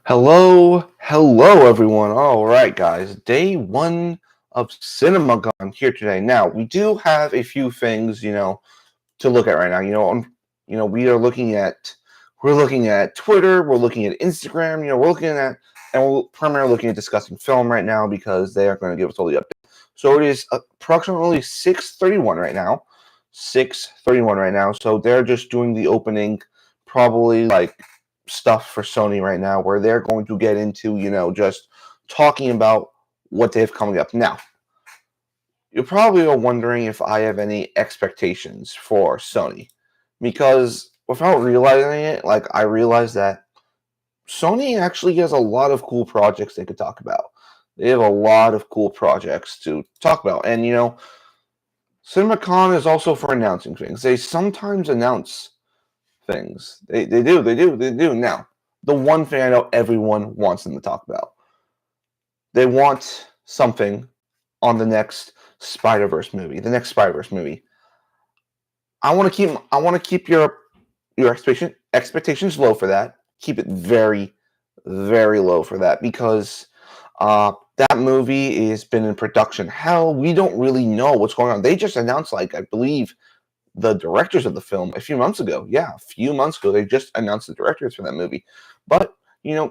Hello everyone. All right, guys. Day one of Cinemacon here today. Now we do have a few things, to look at right now. We are looking at Twitter, we're looking at Instagram, we're primarily looking at discussing film right now because they are going to give us all the updates. So it is approximately 6:31 right now. 6:31 right now. So they're just doing the opening, probably like stuff for Sony right now, where they're going to get into, just talking about what they have coming up. Now, you probably are wondering if I have any expectations for Sony, because without realizing it, I realize that Sony actually has a lot of cool projects they could talk about. They have a lot of cool projects to talk about, and CinemaCon is also for announcing things. They sometimes announce things. They do. Now, the one thing I know everyone wants them to talk about. They want something on the next Spider-Verse movie. The next Spider-Verse movie. I want to keep your expectations low for that. Keep it very, very low for that, because that movie has been in production hell. We don't really know what's going on. They just announced, I believe, the directors of the film a few months ago. Yeah, a few months ago, they just announced the directors for that movie. But,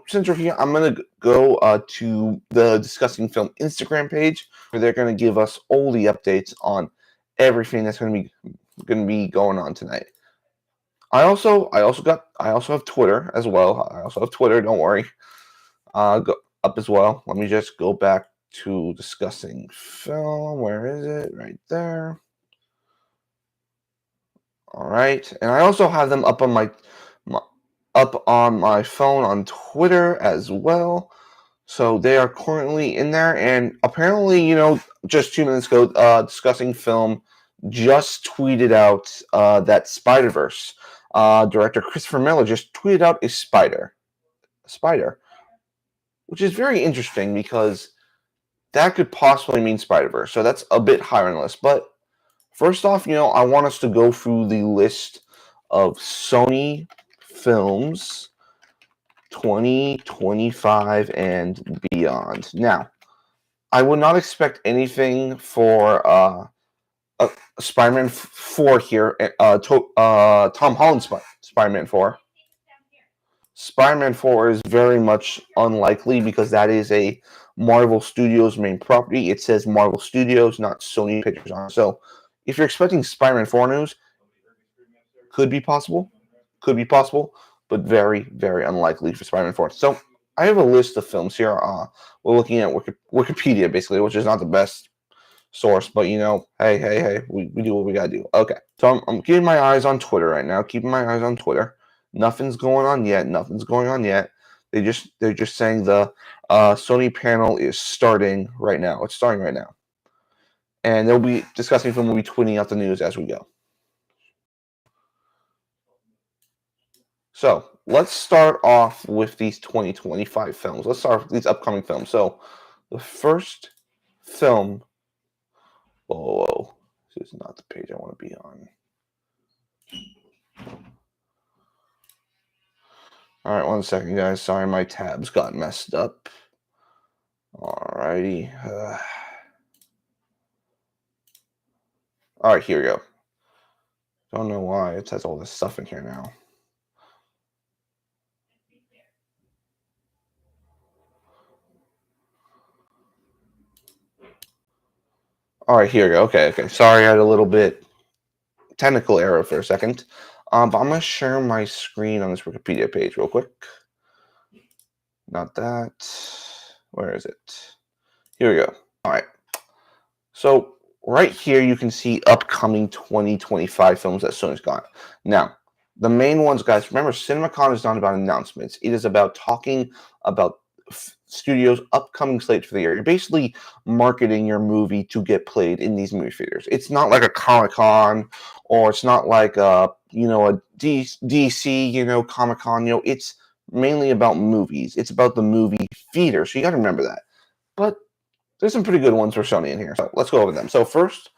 since we're here, I'm going to go to the Discussing Film Instagram page, where they're going to give us all the updates on everything that's going to be going on tonight. I also have Twitter as well. I also have Twitter, don't worry. Go up as well. Let me just go back to Discussing Film. Where is it? Right there. All right, and I also have them up on my phone on Twitter as well. So they are currently in there, and apparently, just 2 minutes ago, Discussing Film just tweeted out that Spider-Verse director Christopher Miller just tweeted out a spider, which is very interesting because that could possibly mean Spider-Verse. So that's a bit higher on the list, but. First off, I want us to go through the list of Sony films 2025 and beyond. Now, I would not expect anything for Spider-Man 4 here. Tom Holland's Spider-Man 4. Spider-Man 4 is very much unlikely because that is a Marvel Studios main property. It says Marvel Studios, not Sony Pictures on it. So, if you're expecting Spider-Man 4 news, could be possible, but very, very unlikely for Spider-Man 4. So I have a list of films here. We're looking at Wikipedia, basically, which is not the best source, but hey, we do what we gotta do. Okay, so I'm keeping my eyes on Twitter right now. Nothing's going on yet. They're just saying the Sony panel is starting right now. It's starting right now. And they'll be discussing film. We'll be tweeting out the news as we go. So let's start off with these 2025 films. Let's start with these upcoming films. So the first film. Whoa. This is not the page I want to be on. All right, 1 second, guys. Sorry, my tabs got messed up. Alrighty. All right, here we go. Don't know why it has all this stuff in here now. All right, here we go. Okay. Sorry, I had a little bit technical error for a second. But I'm going to share my screen on this Wikipedia page real quick. Not that. Where is it? Here we go. All right. So right here, you can see upcoming 2025 films that Sony's got. Now, the main ones, guys, remember, Cinemacon is not about announcements. It is about talking about studios' upcoming slates for the year. You're basically marketing your movie to get played in these movie theaters. It's not like a Comic-Con, or it's not like a DC, Comic-Con. It's mainly about movies. It's about the movie theater. So you got to remember that. But there's some pretty good ones for Sony in here. So let's go over them. So first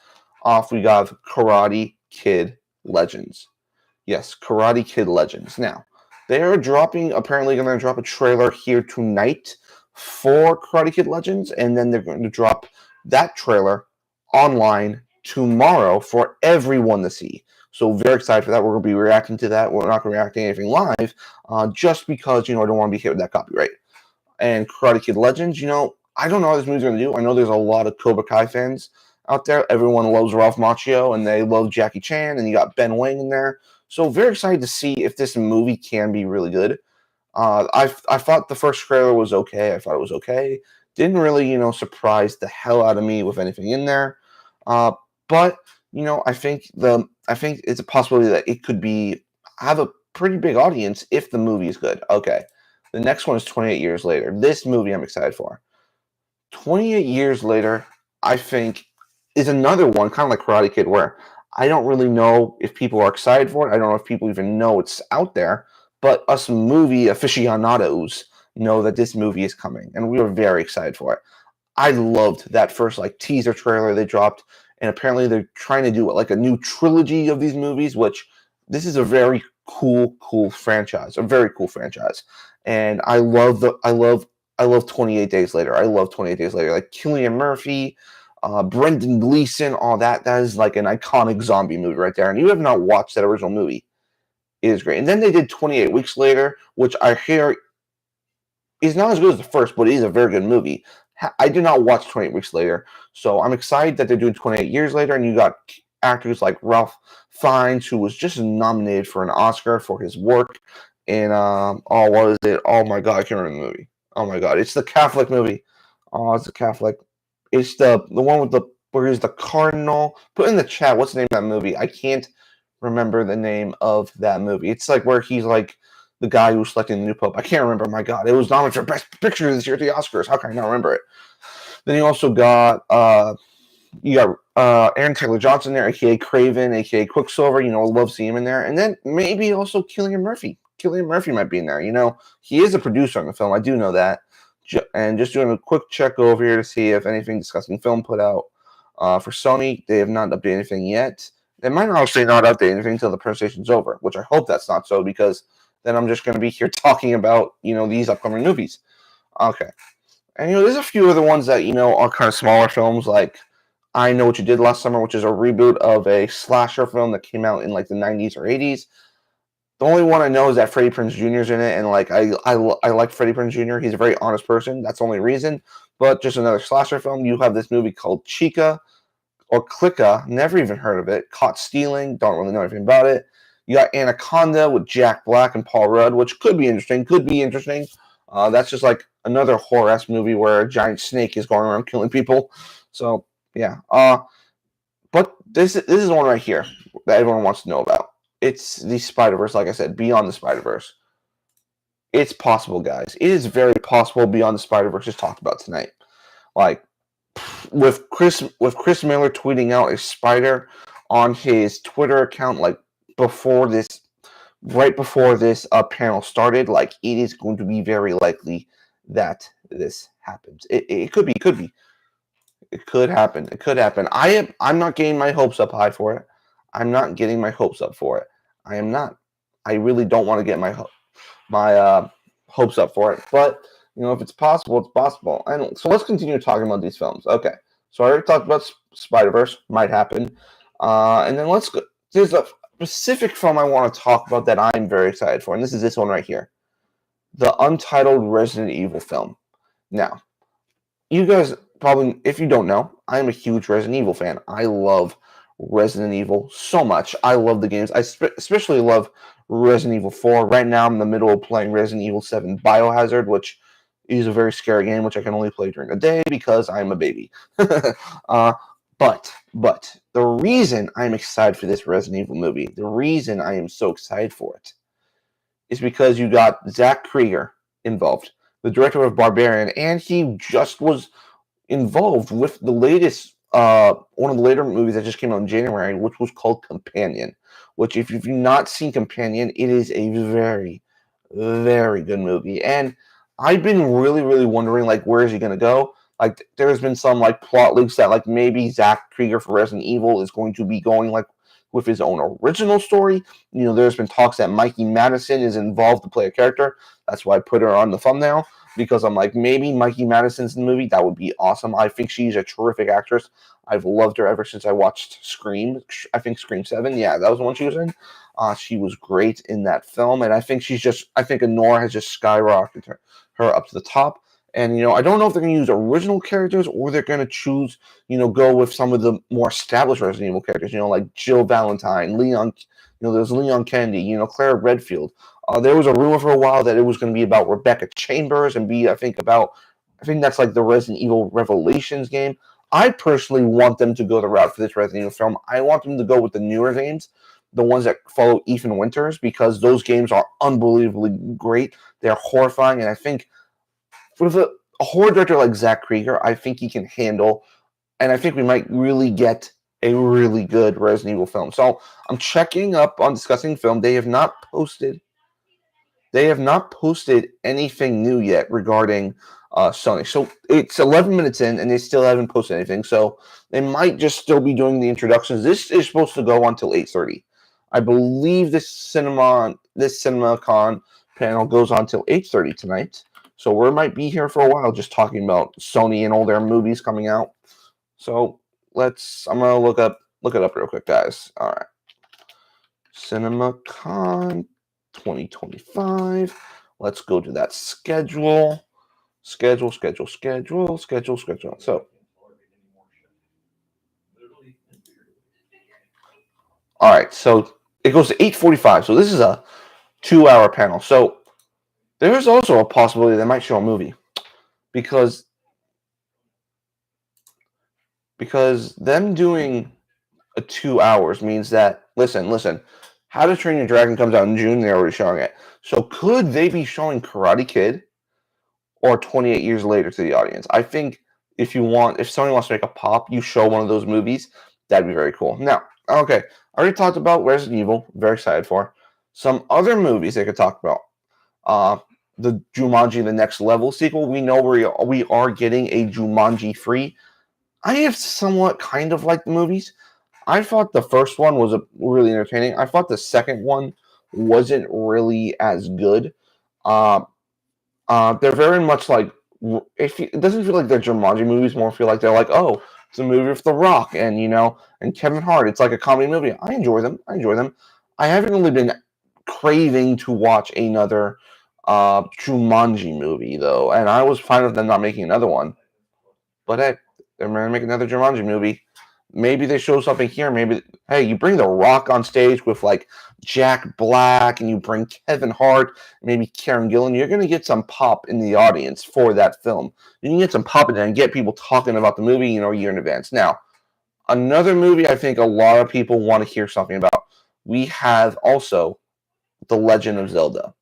off, we got Karate Kid Legends. Yes, Karate Kid Legends. Now, They are apparently going to drop a trailer here tonight for Karate Kid Legends, and then they're going to drop that trailer online tomorrow for everyone to see. So very excited for that. We're going to be reacting to that. We're not going to react to anything live, just because, I don't want to be hit with that copyright. And Karate Kid Legends, I don't know how this movie's going to do. I know there's a lot of Cobra Kai fans out there. Everyone loves Ralph Macchio, and they love Jackie Chan, and you got Ben Wing in there. So very excited to see if this movie can be really good. I thought the first trailer was okay. I thought it was okay. Didn't really, surprise the hell out of me with anything in there. But I think it's a possibility that it could have a pretty big audience if the movie is good. Okay. The next one is 28 Years Later. This movie I'm excited for. 28 Years Later, I think, is another one, kind of like Karate Kid, where I don't really know if people are excited for it. I don't know if people even know it's out there. But us movie aficionados know that this movie is coming, and we were very excited for it. I loved that first teaser trailer they dropped, and apparently they're trying to do a new trilogy of these movies, which this is a very cool franchise, a very cool franchise. And I love 28 Days Later. I love 28 Days Later. Like Cillian Murphy, Brendan Gleeson, all that. That is like an iconic zombie movie right there. And you have not watched that original movie. It is great. And then they did 28 Weeks Later, which I hear is not as good as the first, but it is a very good movie. I did not watch 28 Weeks Later, so I'm excited that they're doing 28 Years Later, and you got actors like Ralph Fiennes, who was just nominated for an Oscar for his work in, what is it? Oh my God, I can't remember the movie. Oh my God, it's the Catholic movie. Oh, it's the Catholic. It's the one with where he's the cardinal. Put in the chat, what's the name of that movie? I can't remember the name of that movie. It's like where he's like the guy who's selecting the new pope. I can't remember. My God, it was nominated for Best Picture this year at the Oscars. How can I not remember it? Then you also got Aaron Taylor Johnson there, aka Craven, aka Quicksilver. Love seeing him in there. And then maybe also Cillian Murphy. Cillian Murphy might be in there. He is a producer on the film. I do know that. And just doing a quick check over here to see if anything discussing film put out for Sony. They have not updated anything yet. They might actually not update anything until the presentation's over, which I hope that's not so, because then I'm just going to be here talking about, these upcoming movies. Okay. And, there's a few other ones that, are kind of smaller films, like I Know What You Did Last Summer, which is a reboot of a slasher film that came out in, the 90s or 80s. The only one I know is that Freddie Prinze Jr. is in it, and, I like Freddie Prinze Jr. He's a very honest person. That's the only reason. But just another slasher film. You have this movie called Chica, or Clica, never even heard of it. Caught Stealing, don't really know anything about it. You got Anaconda with Jack Black and Paul Rudd, which could be interesting. That's just like another horror-esque movie where a giant snake is going around killing people. So, yeah. But this is one right here that everyone wants to know about. It's the Spider-Verse, like I said, Beyond the Spider-Verse. It's possible, guys. It is very possible Beyond the Spider-Verse is talked about tonight. With Chris Miller tweeting out a spider on his Twitter account, right before this panel started, it is going to be very likely that this happens. It could be. It could happen. I'm not getting my hopes up high for it. I'm not getting my hopes up for it. I am not. I really don't want to get my hopes up for it. But if it's possible, it's possible. And so let's continue talking about these films. Okay. So I already talked about Spider-Verse, might happen. And then let's go. There's a specific film I want to talk about that I'm very excited for, and this is this one right here. The untitled Resident Evil film. Now, you guys probably, if you don't know, I am a huge Resident Evil fan. I love Resident Evil so much. I love the games. I especially love Resident Evil 4. Right now, I'm in the middle of playing Resident Evil 7 Biohazard, which is a very scary game, which I can only play during the day because I'm a baby. But the reason I'm excited for this Resident Evil movie, the reason I am so excited for it, is because you got Zach Krieger involved, the director of Barbarian, and he just was involved with the latest, one of the later movies that just came out in January, which was called Companion, which if you've not seen Companion, it is a very, very good movie. And I've been really, really wondering, where is he going to go? There's been some, plot leaks that, maybe Zach Krieger for Resident Evil is going to be going, with his own original story. There's been talks that Mikey Madison is involved to play a character. That's why I put her on the thumbnail, because I'm like, maybe Mikey Madison's in the movie. That would be awesome. I think she's a terrific actress. I've loved her ever since I watched Scream. I think Scream 7. Yeah, that was the one she was in. She was great in that film, and I think Honora has just skyrocketed her up to the top. And, I don't know if they're going to use original characters or they're going to choose, go with some of the more established Resident Evil characters, like Jill Valentine, Leon, there's Leon Kennedy, Claire Redfield. There was a rumor for a while that it was going to be about Rebecca Chambers and I think that's like the Resident Evil Revelations game. I personally want them to go the route for this Resident Evil film. I want them to go with the newer games, the ones that follow Ethan Winters, because those games are unbelievably great. They're horrifying, and I think with a horror director like Zach Krieger, I think he can handle, and I think we might really get a really good Resident Evil film. So I'm checking up on discussing film. They have not posted anything new yet regarding Sony. So it's 11 minutes in, and they still haven't posted anything. So they might just still be doing the introductions. This is supposed to go until 8:30. I believe this Cinemacon panel goes on till 8:30 tonight. So we might be here for a while just talking about Sony and all their movies coming out. So I'm going to look it up real quick, guys. All right. Cinemacon 2025. Let's go to that schedule. Schedule. So, all right. So it goes to 8:45. So this is a 2-hour panel. So there's also a possibility they might show a movie, because them doing a 2 hours means that, listen, How to Train Your Dragon comes out in June. They're already showing it. So could they be showing Karate Kid or 28 Years Later to the audience? I think if Sony wants to make a pop, you show one of those movies. That'd be very cool. Now, okay, I already talked about Resident Evil. Very excited for some other movies they could talk about. The Jumanji The Next Level sequel. We know we are getting a Jumanji 3. I have somewhat kind of liked the movies. I thought the first one was really entertaining. I thought the second one wasn't really as good. They're very much like, it doesn't feel like they're Jumanji movies. More feel like they're like, oh, it's a movie with The Rock and Kevin Hart. It's like a comedy movie. I enjoy them. I haven't really been craving to watch another Jumanji movie though, and I was fine with them not making another one. But hey, they're going to make another Jumanji movie. Maybe they show something here. Maybe, hey, you bring The Rock on stage with like Jack Black, and you bring Kevin Hart, maybe Karen Gillan. You're going to get some pop in the audience for that film. You can get some pop in there and get people talking about the movie, a year in advance. Now, another movie I think a lot of people want to hear something about. We have also The Legend of Zelda,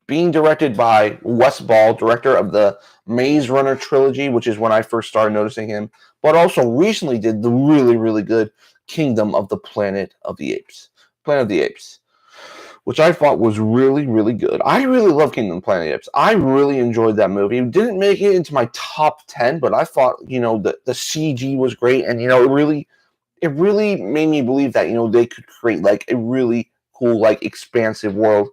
being directed by Wes Ball, director of the Maze Runner trilogy, which is when I first started noticing him, but also recently did the really, really good Kingdom of the Planet of the Apes, which I thought was really, really good. I really love Kingdom of the Planet of the Apes. I really enjoyed that movie. It didn't make it into my top 10, but I thought, the CG was great, and, it really made me believe that, they could create, like, a really cool, like, expansive world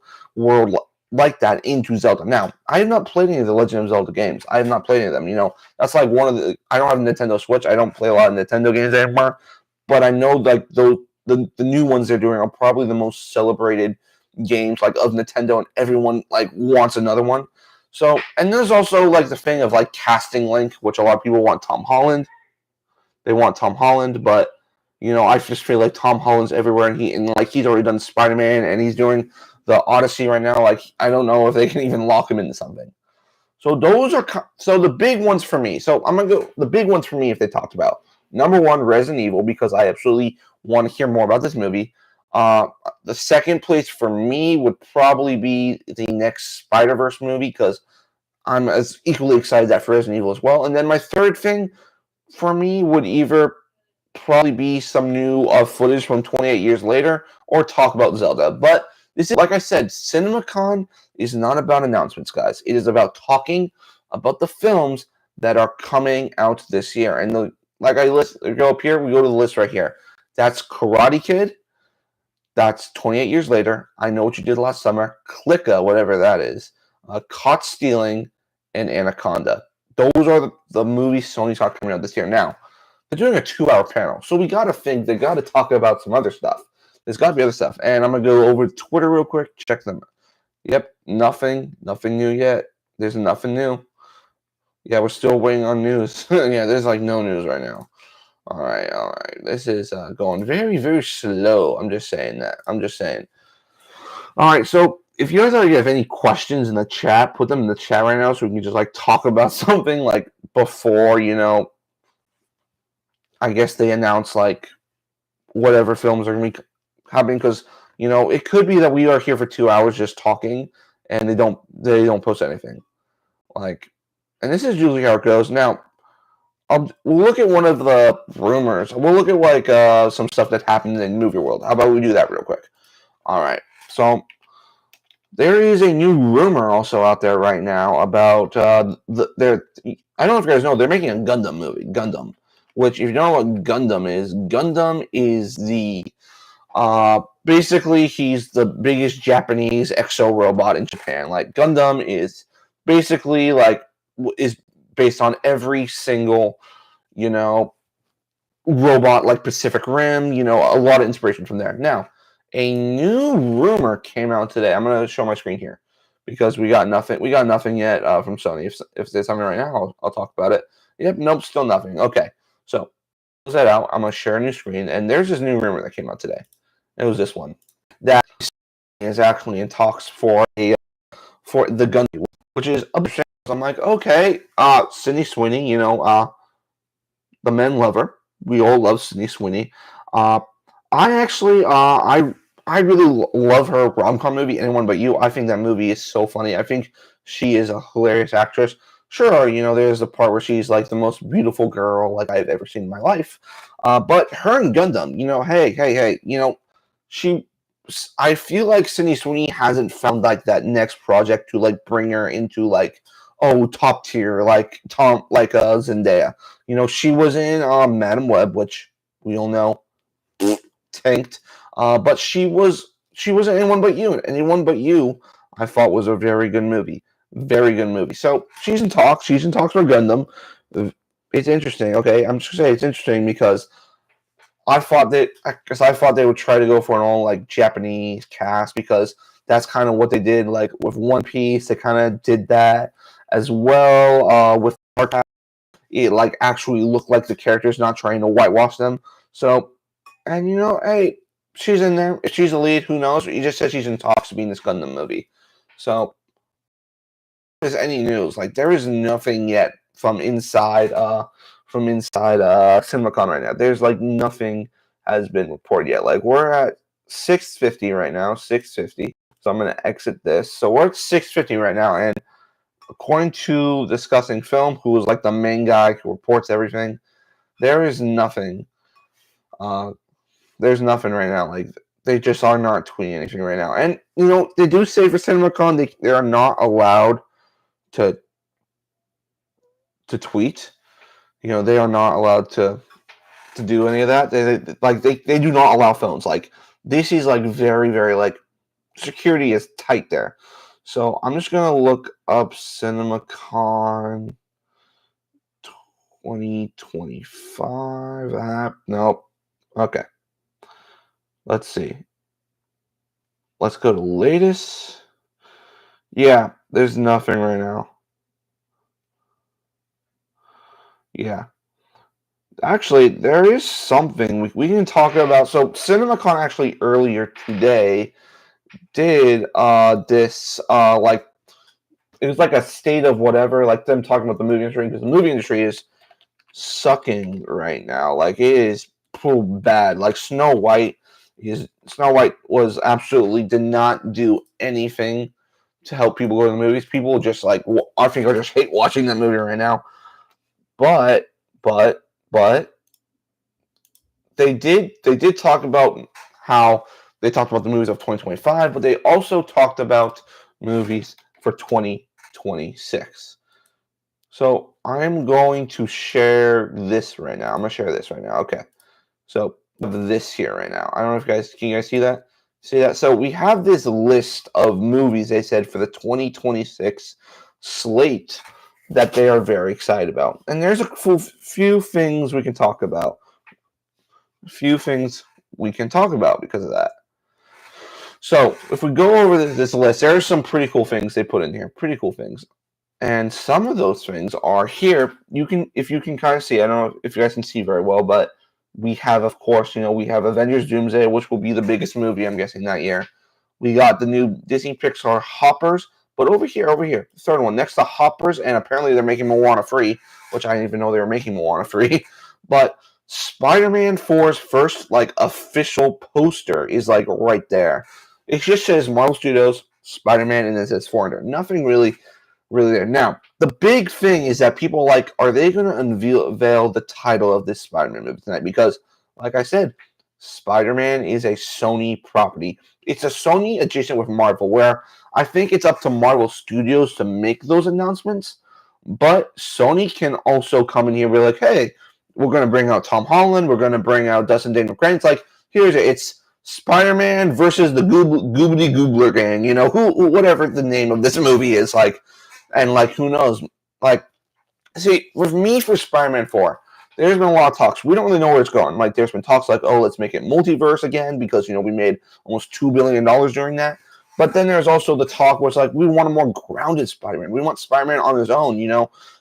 like that into Zelda. Now, I have not played any of the Legend of Zelda games. I have not played any of them. That's like one of the. I don't have a Nintendo Switch. I don't play a lot of Nintendo games anymore. But I know like the new ones they're doing are probably the most celebrated games like of Nintendo, and everyone like wants another one. So, and there's also like the thing of like casting Link, which a lot of people want Tom Holland. They want Tom Holland, but I just feel like Tom Holland's everywhere, and he's already done Spider-Man, and he's doing the Odyssey right now. Like, I don't know if they can even lock him into something. So the big ones for me. So I'm gonna go the big ones for me if they talked about. Number one, Resident Evil, because I absolutely want to hear more about this movie. The second place for me would probably be the next Spider-Verse movie, because I'm as equally excited that for Resident Evil as well. And then my third thing for me would either probably be some new footage from 28 Years Later or talk about Zelda. But this is, like I said, Cinemacon is not about announcements, guys. It is about talking about the films that are coming out this year. And go up here, we go to the list right here. That's Karate Kid, That's 28 years later. I Know What You Did Last Summer, Clicker, whatever that is, Caught Stealing, and Anaconda. Those are the movies Sony's got coming out this year. Now, they're doing a 2-hour panel, so we got to think they got to talk about some other stuff. There's got to be other stuff. And I'm going to go over to Twitter real quick, check them. Yep, nothing new yet. There's nothing new. Yeah, we're still waiting on news. Yeah, there's like no news right now. All right. This is going very slow. I'm just saying that. I'm just saying. All right, so if you guys have any questions in the chat, put them in the chat right now so we can just like talk about something like before, I guess they announce like whatever films are going to be happening, because it could be that we are here for 2 hours just talking and they don't post anything. Like, and this is usually how it goes. Now, we'll look at one of the rumors. We'll look at like some stuff that happened in movie world. How about we do that real quick? All right. So there is a new rumor also out there right now about I don't know if you guys know, they're making a Gundam movie. Gundam, which if you don't know what Gundam is the basically he's the biggest Japanese exo robot in Japan. Like Gundam is basically like is based on every single robot like Pacific Rim. A lot of inspiration from there. Now, a new rumor came out today. I'm going to show my screen here because we got nothing. We got nothing yet from Sony. If there's something right now, I'll talk about it. Yep, nope, still nothing. Okay, so close that out. I'm going to share a new screen, and there's this new rumor that came out today. It was this one that is actually in talks for the Gundam, which is upsetting. I'm like, okay, Sydney Sweeney, the men lover. We all love Sydney Sweeney. I actually, I really love her rom-com movie, Anyone But You. I think that movie is so funny. I think she is a hilarious actress. Sure, there's the part where she's like the most beautiful girl like I've ever seen in my life. But her and Gundam, hey, I feel like Sydney Sweeney hasn't found like that next project to like bring her into like top tier like Zendaya. She was in Madam Web, which we all know tanked. But she was in Anyone But You. Anyone But You, I thought was a very good movie. Very good movie. So she's in talks. She's in talks for Gundam. It's interesting. Okay, I'm just gonna say it's interesting because I thought they would try to go for an all like Japanese cast, because that's kind of what they did. Like with One Piece, they kind of did that as well. With it like actually looked like the characters, not trying to whitewash them. So, and hey, she's in there. If she's the lead, who knows? He just said she's in talks to be in this Gundam movie. So, if there's any news, like there is nothing yet from inside Cinemacon right now. There's like nothing has been reported yet. Like we're at 6:50 right now, 6:50. So I'm gonna exit this. So we're at 6:50 right now, and according to Discussing Film, who is like the main guy who reports everything, there is nothing. There's nothing right now. Like they just are not tweeting anything right now. And they do say for Cinemacon they are not allowed to tweet. They are not allowed to do any of that. They do not allow phones. Like this is like very like security is tight there. So I'm just gonna look up Cinemacon 2025 app. Nope. Okay. Let's see. Let's go to latest. Yeah, there's nothing right now. Yeah. Actually, there is something we can talk about. So Cinemacon actually earlier today did this like it was like a state of whatever, like them talking about the movie industry, because the movie industry is sucking right now. Like it is so bad. Like Snow White was absolutely did not do anything to help people go to the movies. People just like I think I just hate watching that movie right now. But they did talk about how they talked about the movies of 2025, but they also talked about movies for 2026. So I'm going to share this right now. I'm going to share this right now. Okay. So this here right now. I don't know if can you guys see that? See that? So we have this list of movies they said for the 2026 slate that they are very excited about. And there's a few things we can talk about. A few things we can talk about because of that. So if we go over this list, there are some pretty cool things they put in here. Pretty cool things. And some of those things are here. If you can kind of see, I don't know if you guys can see very well, but we have, of course, we have Avengers Doomsday, which will be the biggest movie, I'm guessing, that year. We got the new Disney Pixar Hoppers, but over here, the third one, next to Hoppers, and apparently they're making Moana free, which I didn't even know they were making Moana free. But Spider-Man 4's first, official poster is, right there. It just says Marvel Studios, Spider-Man, and it says 400. Nothing really there. Now, the big thing is that people are are they going to unveil the title of this Spider-Man movie tonight? Because, like I said, Spider-Man is a Sony property. It's a Sony adjacent with Marvel, where I think it's up to Marvel Studios to make those announcements. But Sony can also come in here and be like, hey, we're going to bring out Tom Holland. We're going to bring out Dustin Daniel Craig. It's like, it's Spider-Man versus the Goobity Goobler gang, whatever the name of this movie is, and who knows? See, with me for Spider-Man 4, there's been a lot of talks. We don't really know where it's going. There's been talks oh, let's make it multiverse again because, we made almost $2 billion during that. But then there's also the talk where it's we want a more grounded Spider-Man. We want Spider-Man on his own,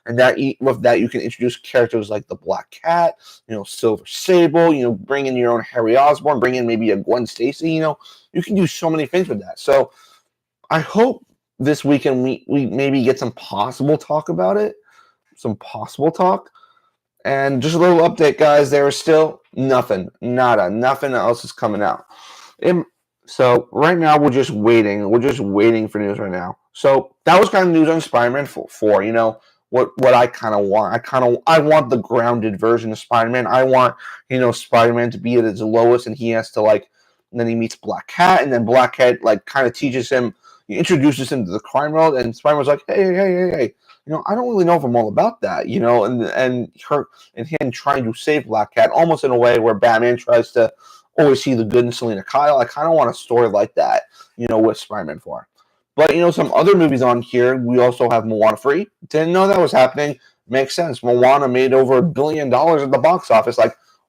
and that with that you can introduce characters like the Black Cat, Silver Sable, bring in your own Harry Osborn, bring in maybe a Gwen Stacy, you can do so many things with that. So I hope this weekend we maybe get some possible talk about it, and just a little update, guys. There is still nothing else is coming out. So right now we're just waiting for news right now. So that was kind of news on Spider-Man 4. What I kind of want. I want the grounded version of Spider-Man. I want Spider-Man to be at his lowest, and he has to and then he meets Black Cat, and then Black Cat kind of teaches him. He introduces him to the crime world, and Spider-Man's like, hey, I don't really know if I'm all about that, and him trying to save Black Cat, almost in a way where Batman tries to always see the good in Selena Kyle. I kind of want a story like that, with Spider-Man 4. But, some other movies on here, we also have Moana free. Didn't know that was happening. Makes sense. Moana made over $1 billion at the box office.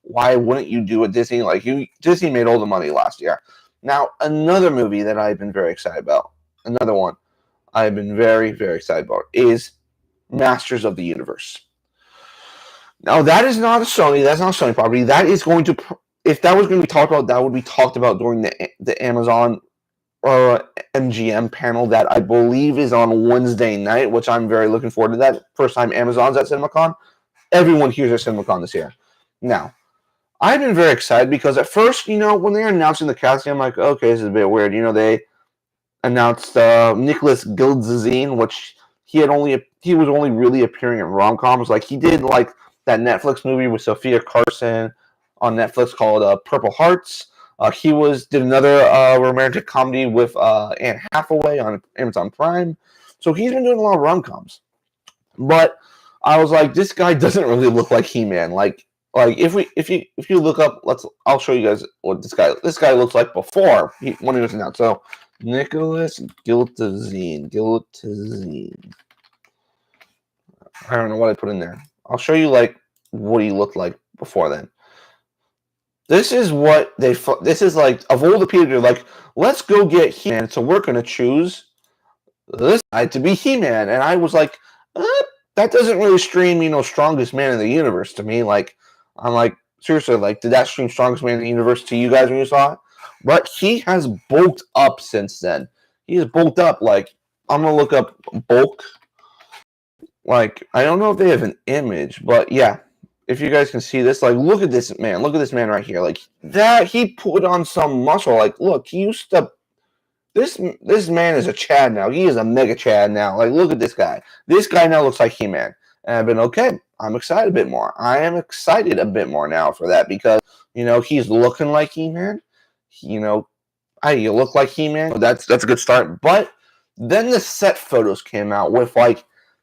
Why wouldn't you do a Disney? Disney made all the money last year. Now, another movie that I've been very excited about, another one I've been very, very excited about is Masters of the Universe. Now, that is not a Sony. That's not a Sony property. That is going to, if that was going to be talked about, that would be talked about during the Amazon or MGM panel that I believe is on Wednesday night, which I'm very looking forward to. That first time Amazon's at Cinemacon. Everyone here's at Cinemacon this year. Now, I've been very excited because at first, when they're announcing the casting, I'm like, okay, this is a bit weird. They announced Nicholas Gildzine, which he was only really appearing in rom-coms. He did that Netflix movie with Sophia Carson on Netflix called Purple Hearts. He did another romantic comedy with Anne Hathaway on Amazon Prime. So he's been doing a lot of rom-coms. But I was like, this guy doesn't really look like He-Man. If you look up, I'll show you guys what this guy looks like before when he was announced. So Nicholas Gildzine. I don't know what I put in there. I'll show you what he looked like before then. This is what of all the people who are let's go get He-Man, so we're gonna choose this guy to be He-Man, and I was like, that doesn't really stream, strongest man in the universe to me. I'm seriously, did that stream strongest man in the universe to you guys when you saw it? But he has bulked up since then. He has bulked up. I'm gonna look up bulk. I don't know if they have an image, but yeah. If you guys can see this, look at this man. Look at this man right here. That he put on some muscle. Look, he used to. This man is a Chad now. He is a mega Chad now. Look at this guy. This guy now looks like He-Man. And I've been okay. I'm excited a bit more. I am excited a bit more now for that because he's looking like He-Man. You look like He-Man. That's a good start. But then the set photos came out with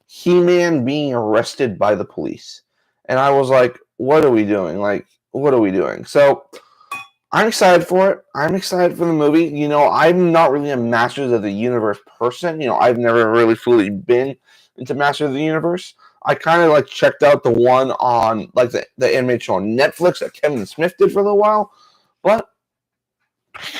He-Man being arrested by the police. And I was like, what are we doing? What are we doing? So I'm excited for it. I'm excited for the movie. You know, I'm not really a Masters of the Universe person. You know, I've never really fully been into Masters of the Universe. I kind of like checked out the one on like the animated show on Netflix that Kevin Smith did for a little while. But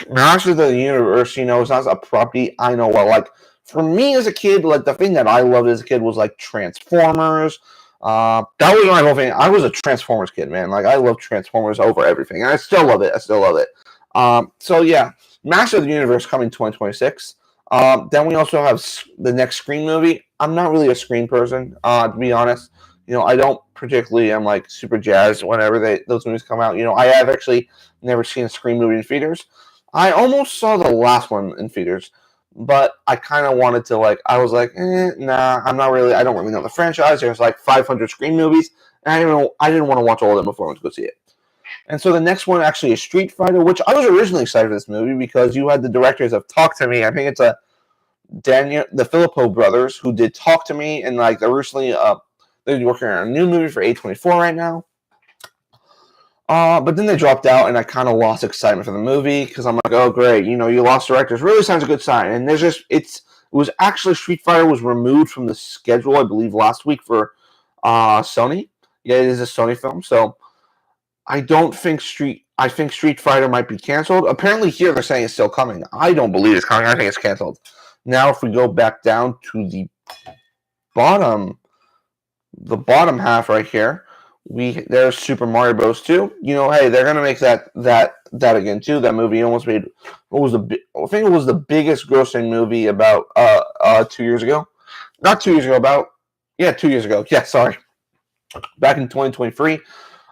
Masters of the Universe, you know, it's not a property I know well. Like for me as a kid, like the thing that I loved as a kid was like Transformers. That was my whole thing. I was a Transformers kid, man. Like I love Transformers over everything, and I still love it. I still love it. So yeah, Masters of the Universe coming 2026. Then we also have the next Scream movie. I'm not really a Scream person, to be honest. You know, I don't particularly am like super jazzed whenever those movies come out. You know, I have actually never seen a Scream movie in theaters. I almost saw the last one in theaters, but I kind of wanted to like. I was like, nah, I'm not really. I don't really know the franchise. There's like 500 Scream movies, and I didn't want to watch all of them before I went to go see it. And so the next one actually is Street Fighter, which I was originally excited for this movie because you had the directors of Talk to Me. I think it's the Filippo brothers who did Talk to Me, and like they're recently they're working on a new movie for A24 right now. But then they dropped out, and I kind of lost excitement for the movie because I'm like, oh great, you know, you lost directors. Really sounds a good sign. And it was actually Street Fighter was removed from the schedule, I believe, last week for Sony. Yeah, it is a Sony film, so I think Street Fighter might be canceled. Apparently here they're saying it's still coming. I don't believe it's coming. I think it's canceled. Now if we go back down to the bottom half right here, there's Super Mario Bros. 2. You know, hey, they're gonna make that again too. That movie almost made I think it was the biggest grossing movie about 2 years ago. Not 2 years ago, 2 years ago. Yeah, sorry. Back in 2023.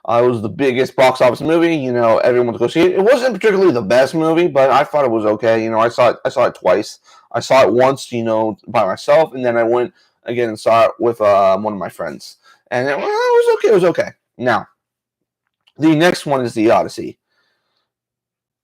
It was the biggest box office movie. You know, everyone went to go see it. It wasn't particularly the best movie, but I thought it was okay. You know, I saw it twice. I saw it once, you know, by myself, and then I went again and saw it with one of my friends. And it was okay. It was okay. Now, the next one is the Odyssey.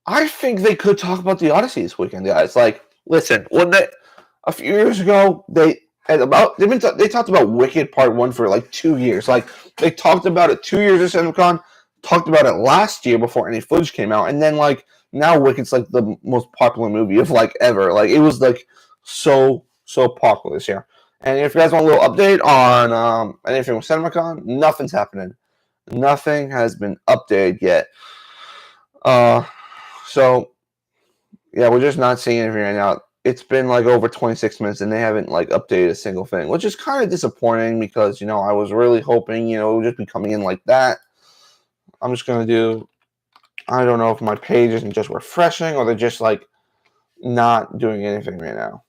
I think they could talk about the Odyssey this weekend, guys. Like, listen, a few years ago they talked about Wicked Part 1 for like 2 years. Like they talked about it 2 years at Cinemacon, talked about it last year before any footage came out, and then like now Wicked's like the most popular movie of like ever. Like it was like so popular this year. And if you guys want a little update on anything with Cinemacon, nothing's happening. Nothing has been updated yet. So yeah, we're just not seeing anything right now. It's been like over 26 minutes and they haven't like updated a single thing, which is kind of disappointing because, you know, I was really hoping, you know, it would just be coming in like that. I'm just going to I don't know if my page isn't just refreshing or they're just like not doing anything right now.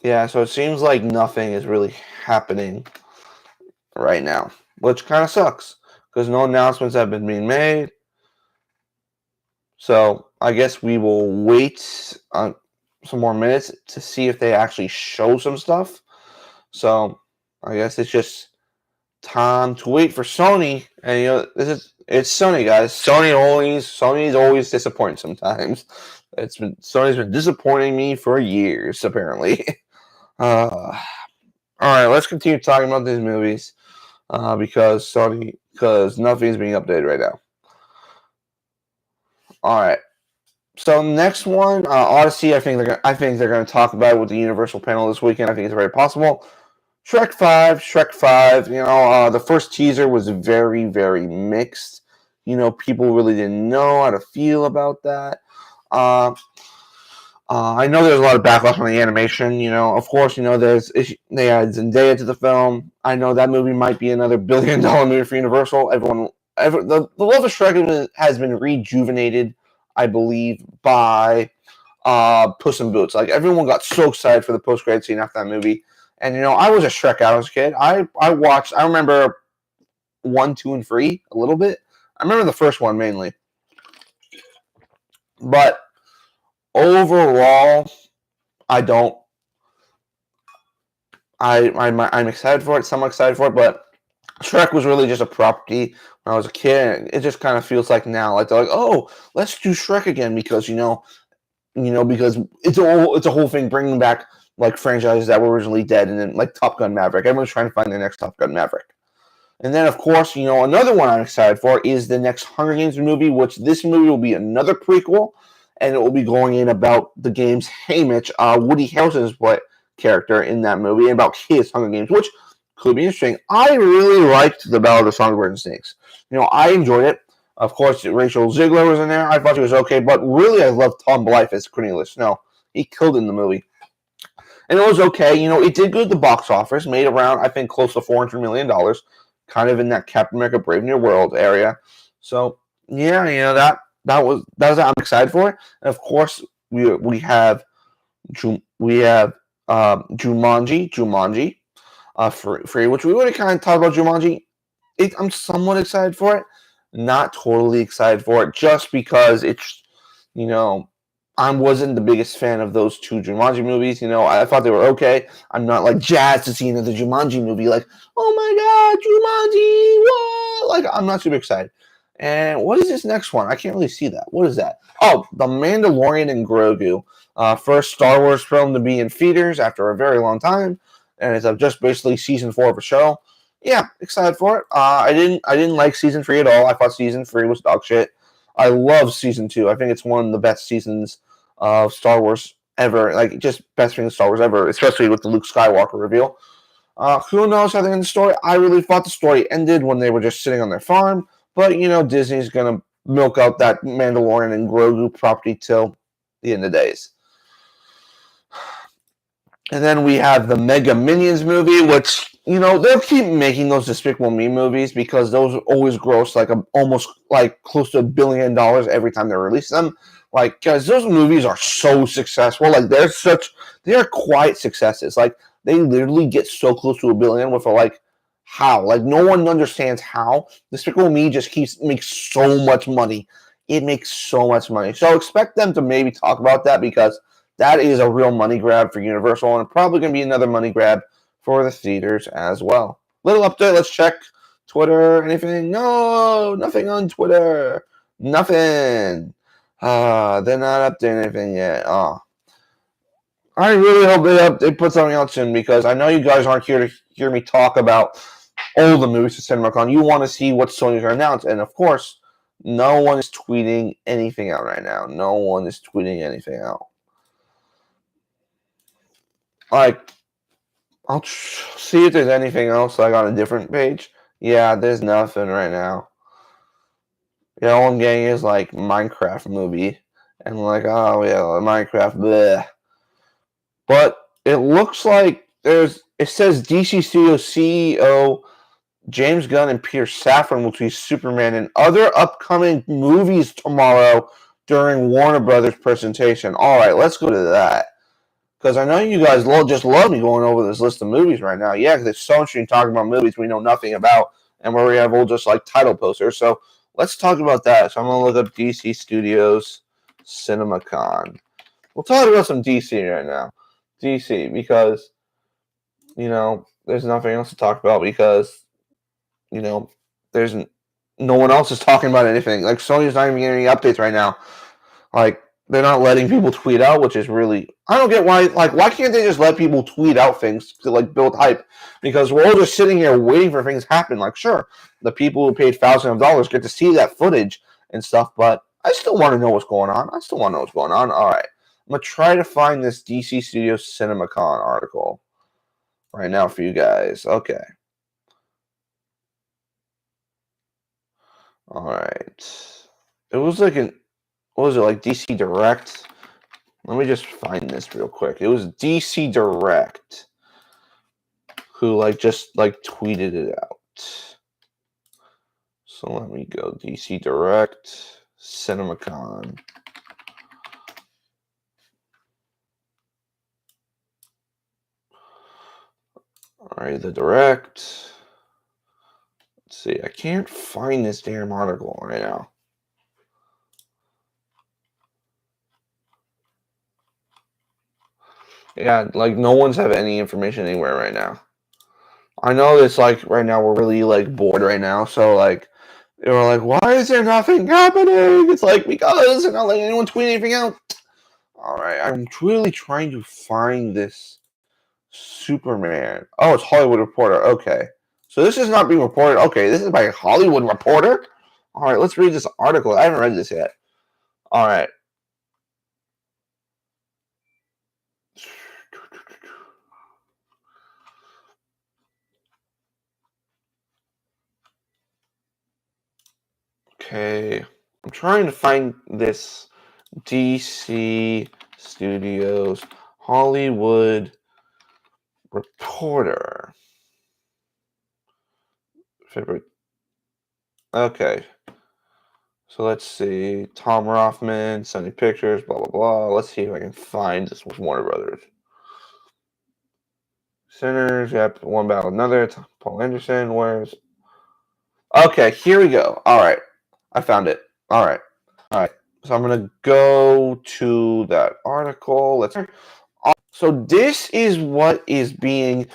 Yeah, so it seems like nothing is really happening right now, which kind of sucks because no announcements have been being made. So I guess we will wait some more minutes to see if they actually show some stuff. So I guess it's just time to wait for Sony. And you know, it's Sony, guys. Sony's always disappointing sometimes. Sony's been disappointing me for years, apparently. All right, let's continue talking about these movies because nothing's being updated right now. All right. So next one, Odyssey. I think they're gonna talk about it with the Universal panel this weekend. I think it's very possible. Shrek 5. You know, the first teaser was very, very mixed. You know, people really didn't know how to feel about that. I know there's a lot of backlash on the animation. You know, of course, you know they add Zendaya to the film. I know that movie might be another $1 billion movie for Universal. The love of Shrek has been rejuvenated, I believe, by Puss in Boots. Like everyone got so excited for the post-credit scene after that movie. And you know, I was a Shrek out as a kid. I remember 1, 2, and 3 a little bit. I remember the first one mainly. But overall, I don't. I'm excited for it. Somewhat excited for it, but Shrek was really just a property when I was a kid. It just kind of feels like now, like they're like, oh, let's do Shrek again because because it's a whole thing bringing back like franchises that were originally dead, and then like Top Gun Maverick. Everyone's trying to find their next Top Gun Maverick. And then, of course, another one I'm excited for is the next Hunger Games movie, which this movie will be another prequel, and it will be going in about the game's Haymitch, Woody Harrelson's character in that movie, and about his Hunger Games, which could be interesting. I really liked The Ballad of Songbirds and Snakes. I enjoyed it. Of course, Rachel Ziegler was in there. I thought she was okay, but really I loved Tom Blythe as Cornelius Snow. He killed in the movie. And it was okay. It did good at the box office, made around, I think, close to $400 million, kind of in that Captain America Brave New World area. So, yeah, that was I'm excited for it. And of course, we have Jumanji, free, which we already kind of talked about Jumanji. I'm somewhat excited for it. Not totally excited for it, just because it's, I wasn't the biggest fan of those two Jumanji movies. I thought they were okay. I'm not like jazzed to see another Jumanji movie. Like, oh my God, Jumanji! What? Like, I'm not super excited. And what is this next one? I can't really see that. What is that? Oh, The Mandalorian and Grogu. First Star Wars film to be in theaters after a very long time, and it's just basically season 4 of a show. Yeah, excited for it. I didn't like season 3 at all. I thought season 3 was dog shit. I love season 2. I think it's one of the best seasons of Star Wars ever. Like, just best thing in Star Wars ever, especially with the Luke Skywalker reveal. Who knows how they end the story? I really thought the story ended when they were just sitting on their farm, but Disney's gonna milk out that Mandalorian and Grogu property till the end of days. And then we have the Mega Minions movie, which, they'll keep making those Despicable Me movies because those always gross almost close to $1 billion every time they release them. Like, guys, those movies are so successful. Like, they are quiet successes. Like, they literally get so close to $1 billion with how? Like, no one understands how. Despicable Me just makes so much money. It makes so much money. So expect them to maybe talk about that because that is a real money grab for Universal, and probably going to be another money grab for the theaters as well. Little update. Let's check Twitter. Anything? No, nothing on Twitter. Nothing. They're not updating anything yet. Oh. I really hope they put something out soon because I know you guys aren't here to hear me talk about all the movies to CinemaCon. You want to see what Sony's going to announce, and of course, no one is tweeting anything out right now. No one is tweeting anything out. Like, I'll see if there's anything else on a different page. Yeah, there's nothing right now. All I'm getting is Minecraft movie, and oh yeah, Minecraft, bleh. But it looks like it says DC Studios CEO James Gunn and Peter Safran will be Superman and other upcoming movies tomorrow during Warner Brothers presentation. All right, let's go to that. Because I know you guys just love me going over this list of movies right now. Yeah, because it's so interesting talking about movies we know nothing about and where we have all just title posters. So let's talk about that. So I'm going to look up DC Studios CinemaCon. We'll talk about some DC right now. DC, because, there's nothing else to talk about because, there's no one else is talking about anything. Sony's not even getting any updates right now. They're not letting people tweet out, which is really... I don't get why... why can't they just let people tweet out things to, build hype? Because we're all just sitting here waiting for things to happen. Sure, the people who paid thousands of dollars get to see that footage and stuff, but I still want to know what's going on. All right. I'm going to try to find this DC Studios CinemaCon article right now for you guys. Okay. All right. It was what was it, DC Direct? Let me just find this real quick. It was DC Direct who just tweeted it out. So let me go DC Direct CinemaCon. All right, the Direct. Let's see. I can't find this damn article right now. Yeah, no one's have any information anywhere right now. I know it's right now we're really bored right now, so they were why is there nothing happening? It's because they're not letting anyone tweet anything out. All right, I'm really trying to find this Superman. Oh, it's Hollywood Reporter. Okay, So this is not being reported. Okay, this is by a Hollywood Reporter. All right, let's read this article. I haven't read this yet. All right. Okay, I'm trying to find this DC Studios Hollywood Reporter. February. Okay. So let's see. Tom Rothman, Sony Pictures, blah, blah, blah. Let's see if I can find this with Warner Brothers. Sinners, yep. One Battle Another. Paul Anderson, where's... Okay, here we go. All right. I found it. All right. So I'm going to go to that article. So this is what is being...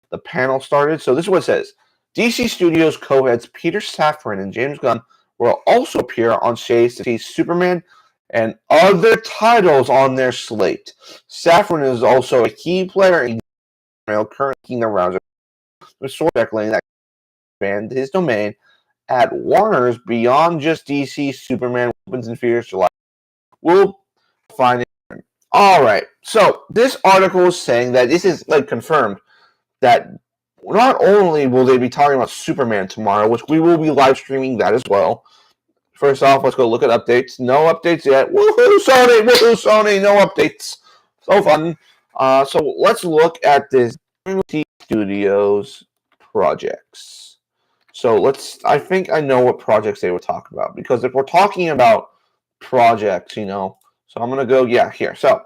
The panel started. So this is what it says. DC Studios co-heads Peter Safran and James Gunn will also appear on stage to see Superman and other titles on their slate. Safran is also a key player in currently around the speculating that expand his domain at Warner's beyond just DC. Superman opens in theaters July. We'll find it. All right. So this article is saying that this is like confirmed that not only will they be talking about Superman tomorrow, which we will be live streaming that as well. First off, let's go look at updates. No updates yet. Woohoo, Sony! Woohoo, Sony! No updates. So fun. So let's look at this Studios projects. So I think I know what projects they were talking about. Because if we're talking about projects, so I'm going to go, here. So,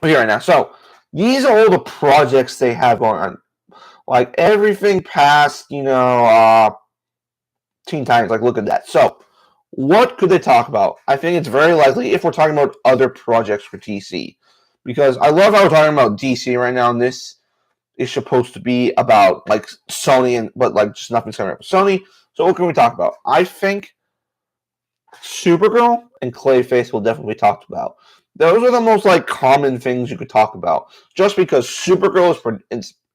here right now. So, these are all the projects they have going on. Like, everything past, Teen Titans. Like, look at that. So, what could they talk about? I think it's very likely if we're talking about other projects for DC. Because I love how we're talking about DC right now, and this is supposed to be about, like, Sony, but, like, just nothing's coming up with Sony. So, what can we talk about? I think Supergirl and Clayface will definitely be talked about. Those are the most, like, common things you could talk about. Just because Supergirl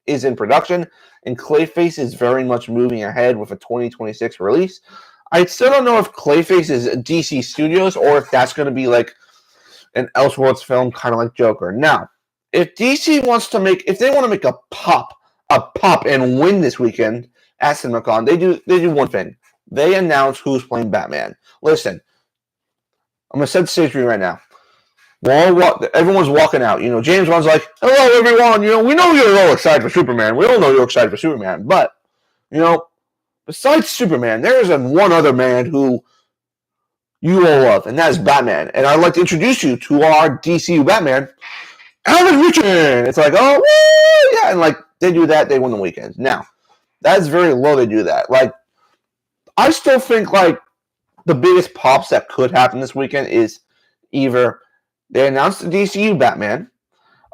is in production, and Clayface is very much moving ahead with a 2026 release. I still don't know if Clayface is DC Studios or if that's going to be like an Elseworlds film, kind of like Joker. Now, if DC wants to if they want to make a pop and win this weekend at Cinemacon, they do one thing. They announce who's playing Batman. Listen, I'm going to set the stage for you right now. Everyone's walking out. James Bond's like, hello, everyone. We know you're all excited for Superman. We all know you're excited for Superman. But, besides Superman, there is one other man who you all love, and that is Batman. And I'd like to introduce you to our DCU Batman, Alan Richardson. It's like, oh, woo, yeah. And, like, they do that, they win the weekend. Now, that's very low they do that. Like, I still think, like, the biggest pops that could happen this weekend is either they announce the DCU Batman,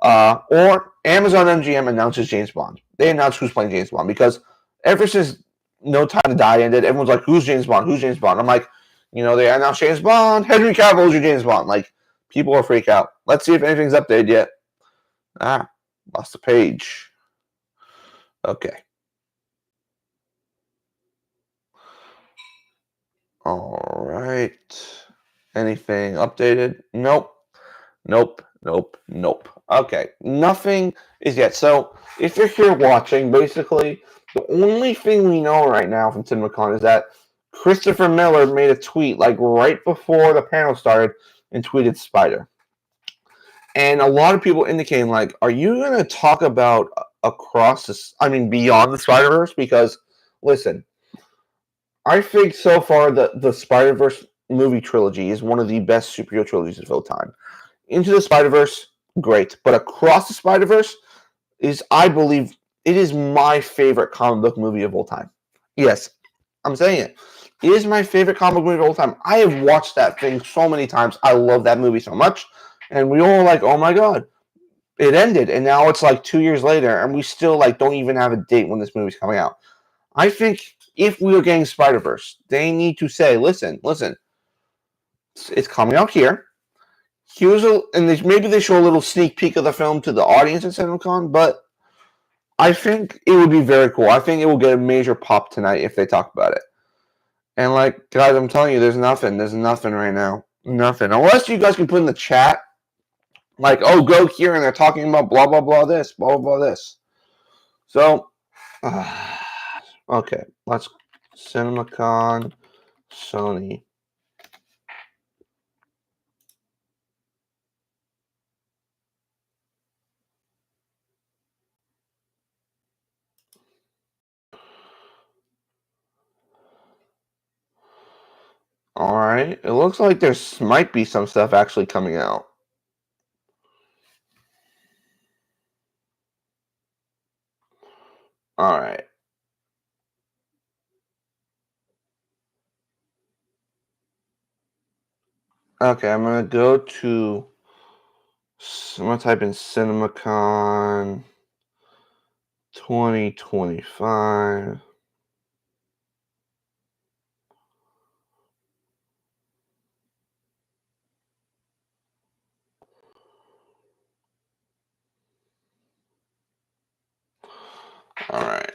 or Amazon MGM announces James Bond. They announce who's playing James Bond because ever since No Time to Die ended, everyone's like, who's James Bond? Who's James Bond? I'm like, they announced James Bond. Henry Cavill is your James Bond. Like, people will freak out. Let's see if anything's updated yet. Lost the page. Okay. All right. Anything updated? Nope. Okay. Nothing is yet. So, if you're here watching, basically, the only thing we know right now from Cinemacon is that Christopher Miller made a tweet, like, right before the panel started and tweeted Spider. And a lot of people indicating, like, are you going to talk about beyond the Spider-Verse? Because, listen, I think so far the Spider-Verse movie trilogy is one of the best superhero trilogies of all time. Into the Spider-Verse, great. But Across the Spider-Verse is, I believe, it is my favorite comic book movie of all time. Yes, I'm saying it. It is my favorite comic book movie of all time. I have watched that thing so many times. I love that movie so much. And we all are like, oh my God, it ended. And now it's like 2 years later, and we still like don't even have a date when this movie's coming out. I think if we were getting Spider-Verse, they need to say, listen, it's coming out here. Maybe they show a little sneak peek of the film to the audience at CinemaCon, but I think it would be very cool. I think it will get a major pop tonight if they talk about it. And like, guys, I'm telling you, there's nothing. There's nothing right now. Nothing. Unless you guys can put in the chat, like, oh, go here, and they're talking about blah blah blah this, blah blah blah this. So, okay, let's Cinemacon, Sony. All right, it looks like there's might be some stuff actually coming out. All right. Okay, I'm gonna go to. I'm gonna type in Cinemacon 2025. All right.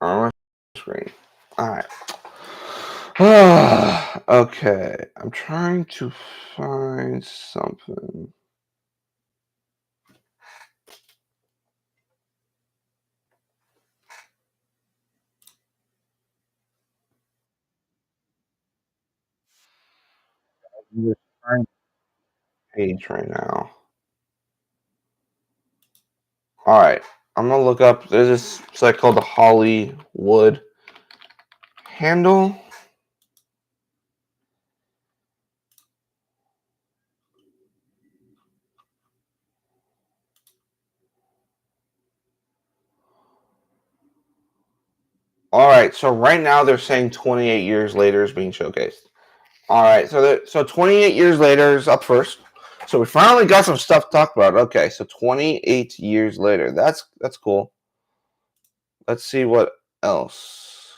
On my screen. All right. Okay, I'm trying to find something. I'm just trying page right now. All right, I'm gonna look up. There's this site called the Hollywood Handle. All right, so right now they're saying 28 years later is being showcased. All right, so 28 years later is up first. So we finally got some stuff to talk about. Okay, so 28 years later. That's cool. Let's see what else.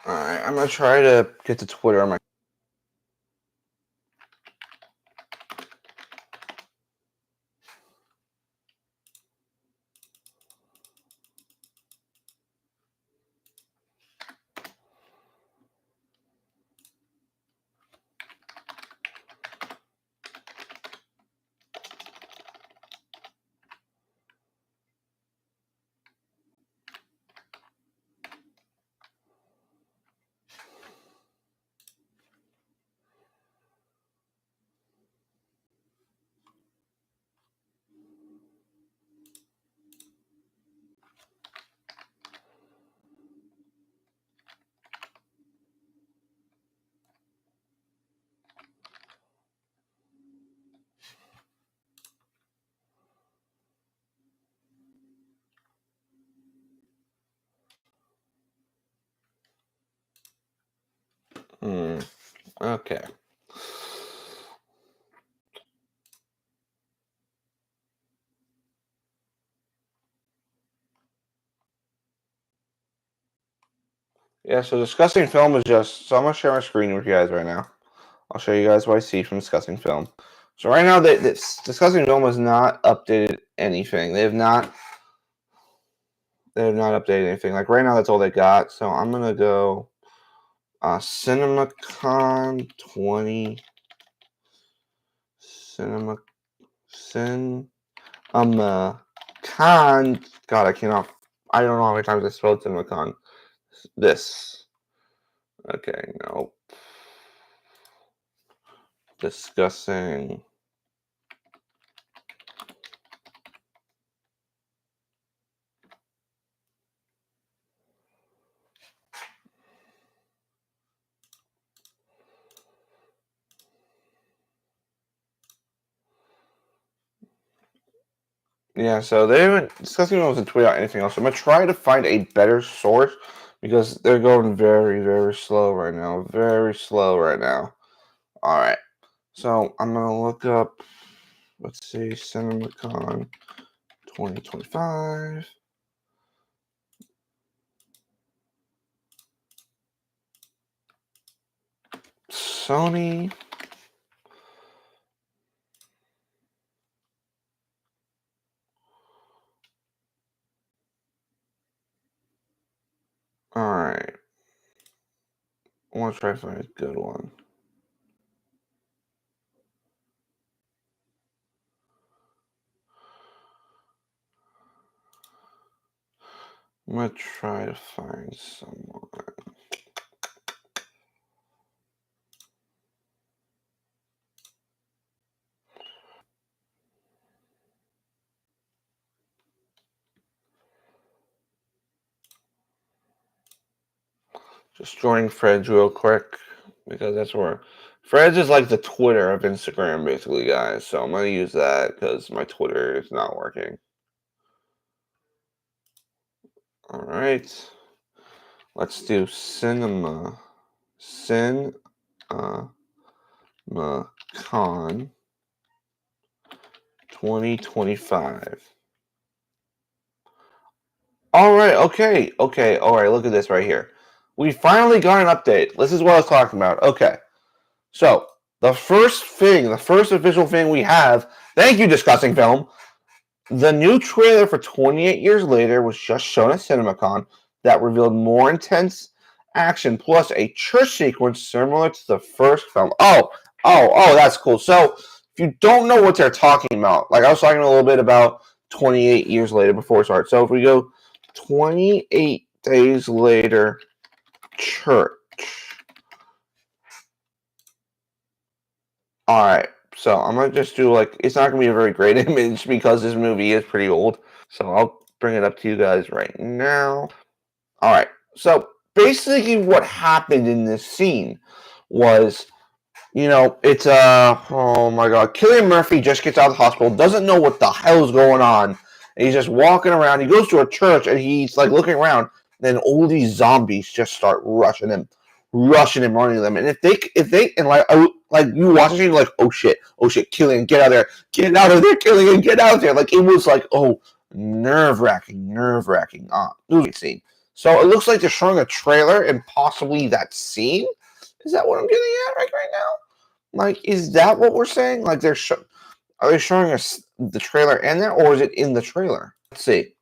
All right, I'm gonna try to get to Twitter on my. Okay. Yeah, so discussing film is just. So I'm gonna share my screen with you guys right now. I'll show you guys what I see from discussing film. So right now, this discussing film has not updated anything. They have not. They have not updated anything. Like right now, that's all they got. So I'm gonna go. CinemaCon 20. Cinema. Con. God, I cannot. I don't know how many times I spelled CinemaCon. This. Okay, no. Discussing. Yeah, so they haven't discussing wasn't tweet out anything else. I'm gonna try to find a better source because they're going very, very slow right now. Very slow right now. All right. So I'm gonna look up, let's see, Cinemacon 2025. Sony. Alright. I want to try to find a good one. I'm gonna try to find someone. Just joining Fred's real quick because that's where Fred's is like the Twitter of Instagram, basically, guys. So I'm gonna use that because my Twitter is not working. All right, let's do Cinemacon 2025. All right, okay, all right. Look at this right here. We finally got an update. This is what I was talking about. Okay. So, the first official thing we have, thank you, Discussing Film, the new trailer for 28 Years Later was just shown at CinemaCon that revealed more intense action plus a church sequence similar to the first film. Oh, that's cool. So, if you don't know what they're talking about, like I was talking a little bit about 28 Years Later before it started. So, if we go 28 Days Later, church. All right, so I'm gonna just do like it's not gonna be a very great image because this movie is pretty old. So I'll bring it up to you guys right now. All right, so basically what happened in this scene was, it's oh my god, Cillian Murphy just gets out of the hospital, doesn't know what the hell is going on, and he's just walking around. He goes to a church and he's like looking around. Then all these zombies just start running them. And if they and like you watching it, like oh shit, Cillian, get out of there, Cillian, get out there. Like it was like nerve wracking. It was a scene. So it looks like they're showing a trailer and possibly that scene. Is that what I'm getting at right now? Like, is that what we're saying? Like are they showing us the trailer and that, or is it in the trailer? Let's see.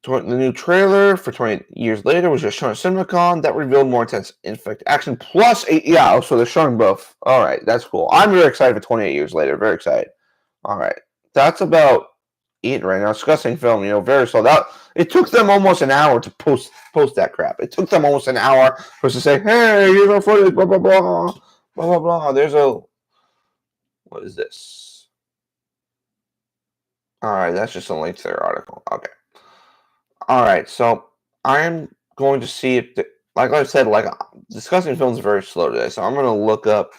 The new trailer for 20 Years Later was just shown at CinemaCon that revealed more intense infect action plus so they're showing both. All right, that's cool. I'm very excited for 28 Years Later. Very excited. All right, that's about it right now. Discussing film, very slow. That it took them almost an hour to post that crap. It took them almost an hour for us to say, "Hey, here's our footage." Blah blah blah, blah blah blah. What is this? All right, that's just a link to their article. Okay. All right, so I'm going to see if, like I said, discussing films is very slow today. So I'm going to look up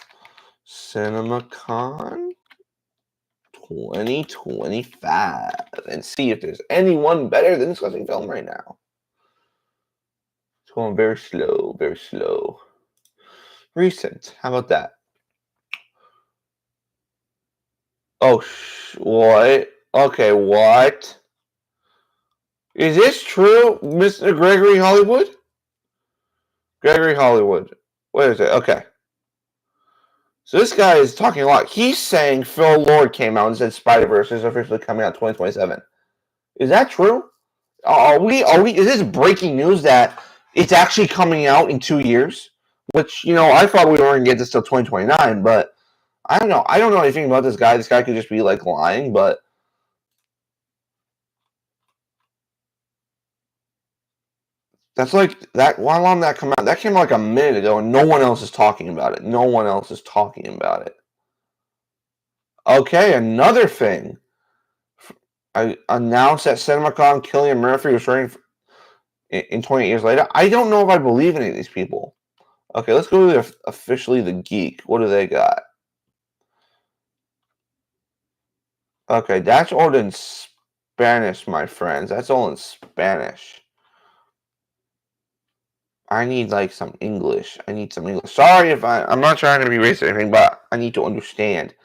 CinemaCon 2025 and see if there's anyone better than discussing film right now. It's going very slow, very slow. Recent, how about that? Oh, what? Okay, what? Is this true, Mr. Gregory Hollywood? Gregory Hollywood. What is it? Okay. So this guy is talking a lot. He's saying Phil Lord came out and said Spider-Verse is officially coming out 2027. Is that true? Is this breaking news that it's actually coming out in 2 years? Which, I thought we were going to get this till 2029, but I don't know. I don't know anything about this guy. This guy could just be like lying, but that's like that. Why long that come out? That came like a minute ago, and no one else is talking about it. No one else is talking about it. Okay, another thing. I announced at CinemaCon Cillian Murphy was running in 20 Years Later. I don't know if I believe any of these people. Okay, let's go to officially the Geek. What do they got? Okay, that's all in Spanish, my friends. That's all in Spanish. I need like some English. I need some English. Sorry if I'm not trying to be racist or anything, but I need to understand.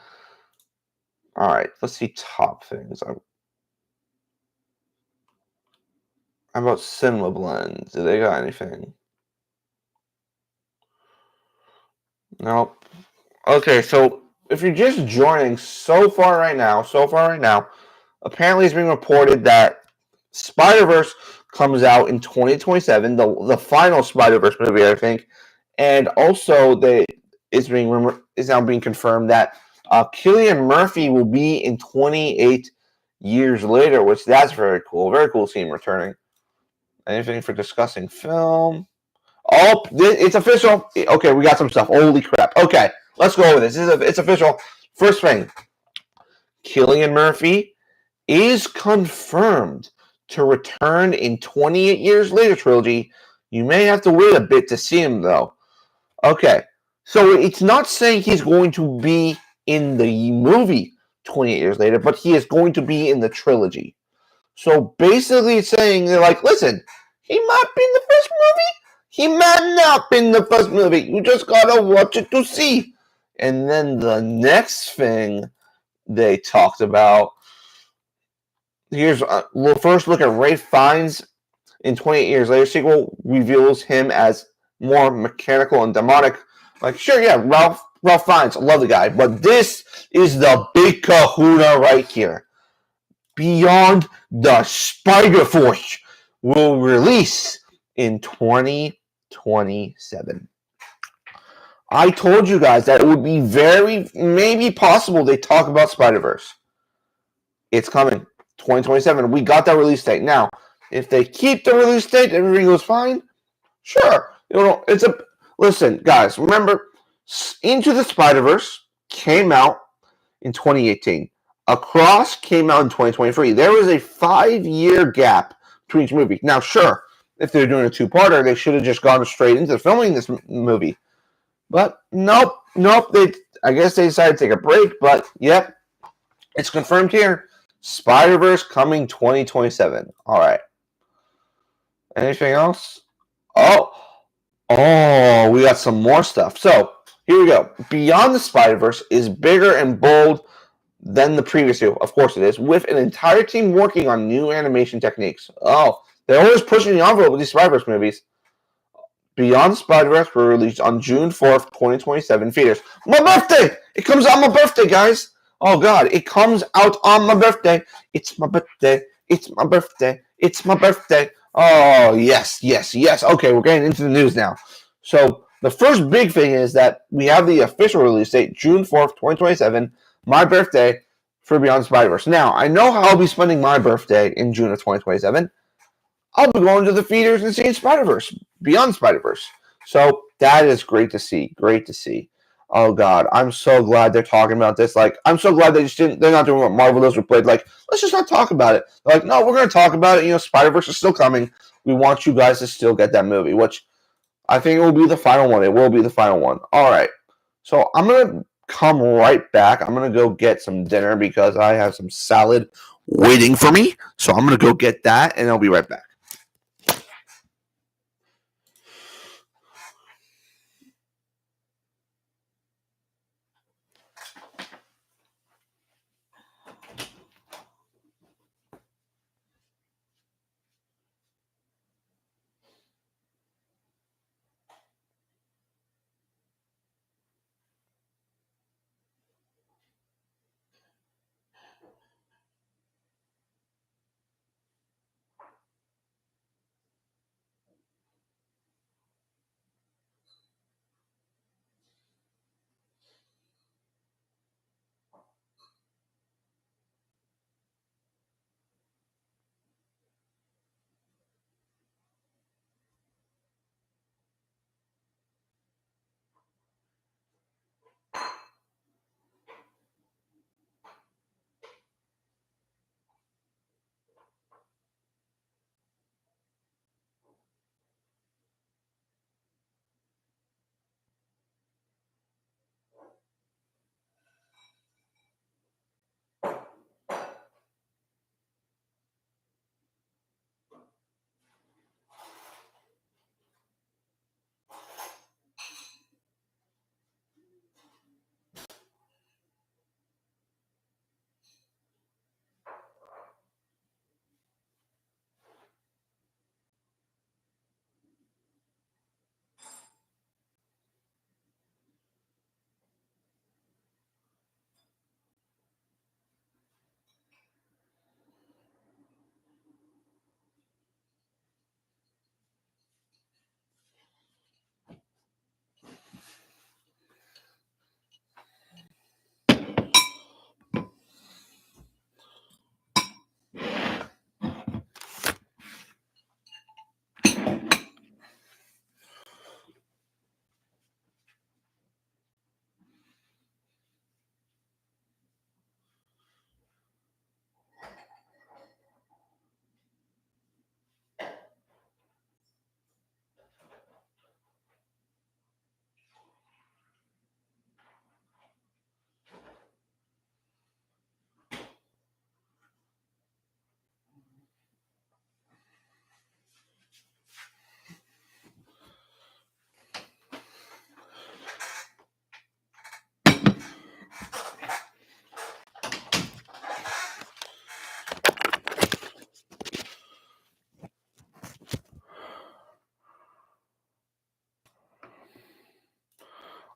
All right, let's see top things. How about Cinema Blend? Do they got anything? Nope. Okay, so if you're just joining so far right now, apparently it's being reported that Spider-Verse comes out in 2027, the final Spider-Verse movie, I think, and also is now being confirmed that Cillian Murphy will be in 28 years later, which that's very cool. Very cool to see him returning. Anything for discussing film? Oh, it's official. Okay, we got some stuff. Holy crap. Okay, let's go over this. It's official. First thing, Cillian Murphy is confirmed to return in 28 Years Later trilogy. You may have to wait a bit to see him, though. Okay, so it's not saying he's going to be in the movie 28 Years Later, but he is going to be in the trilogy. So basically, it's saying they're like, listen, he might be in the first movie. He might not be in the first movie. You just gotta watch it to see. And then the next thing they talked about. We'll first look at Ray Fiennes in 28 Years Later sequel reveals him as more mechanical and demonic. Like, sure, yeah, Ralph Fiennes, I love the guy, but this is the big kahuna right here. Beyond the Spider-Force will release in 2027. I told you guys that it would be maybe possible they talk about Spider-Verse. It's coming. 2027. We got that release date. Now, if they keep the release date, everything goes fine. Sure. Listen, guys, remember, Into the Spider-Verse came out in 2018. Across came out in 2023. There was a 5-year gap between each movie. Now, sure, if they're doing a two-parter, they should have just gone straight into filming this movie. But nope. I guess they decided to take a break. But yep, it's confirmed here. Spider-Verse coming 2027. All right. Anything else? Oh, we got some more stuff. So here we go. Beyond the Spider-Verse is bigger and bold than the previous two. Of course it is, with an entire team working on new animation techniques. Oh, they're always pushing the envelope with these Spider-Verse movies. Beyond Spider-Verse will release on June 4th, 2027 theaters. My birthday! It comes out on my birthday, guys! Oh god, it comes out on my birthday. It's my birthday. It's my birthday. It's my birthday. Oh, yes. Okay, we're getting into the news now. So, the first big thing is that we have the official release date, June 4th, 2027, my birthday, for Beyond Spider-Verse. Now, I know how I'll be spending my birthday in June of 2027. I'll be going to the theaters and seeing Spider-Verse, Beyond Spider-Verse. So that is great to see. Great to see. Oh God, I'm so glad they're talking about this. Like, I'm so glad they're not doing what Marvel does. Played like, let's just not talk about it. They're like, no, we're going to talk about it. Spider-Verse is still coming. We want you guys to still get that movie, which I think it will be the final one. It will be the final one. All right. So I'm going to come right back. I'm going to go get some dinner because I have some salad waiting for me. So I'm going to go get that, and I'll be right back.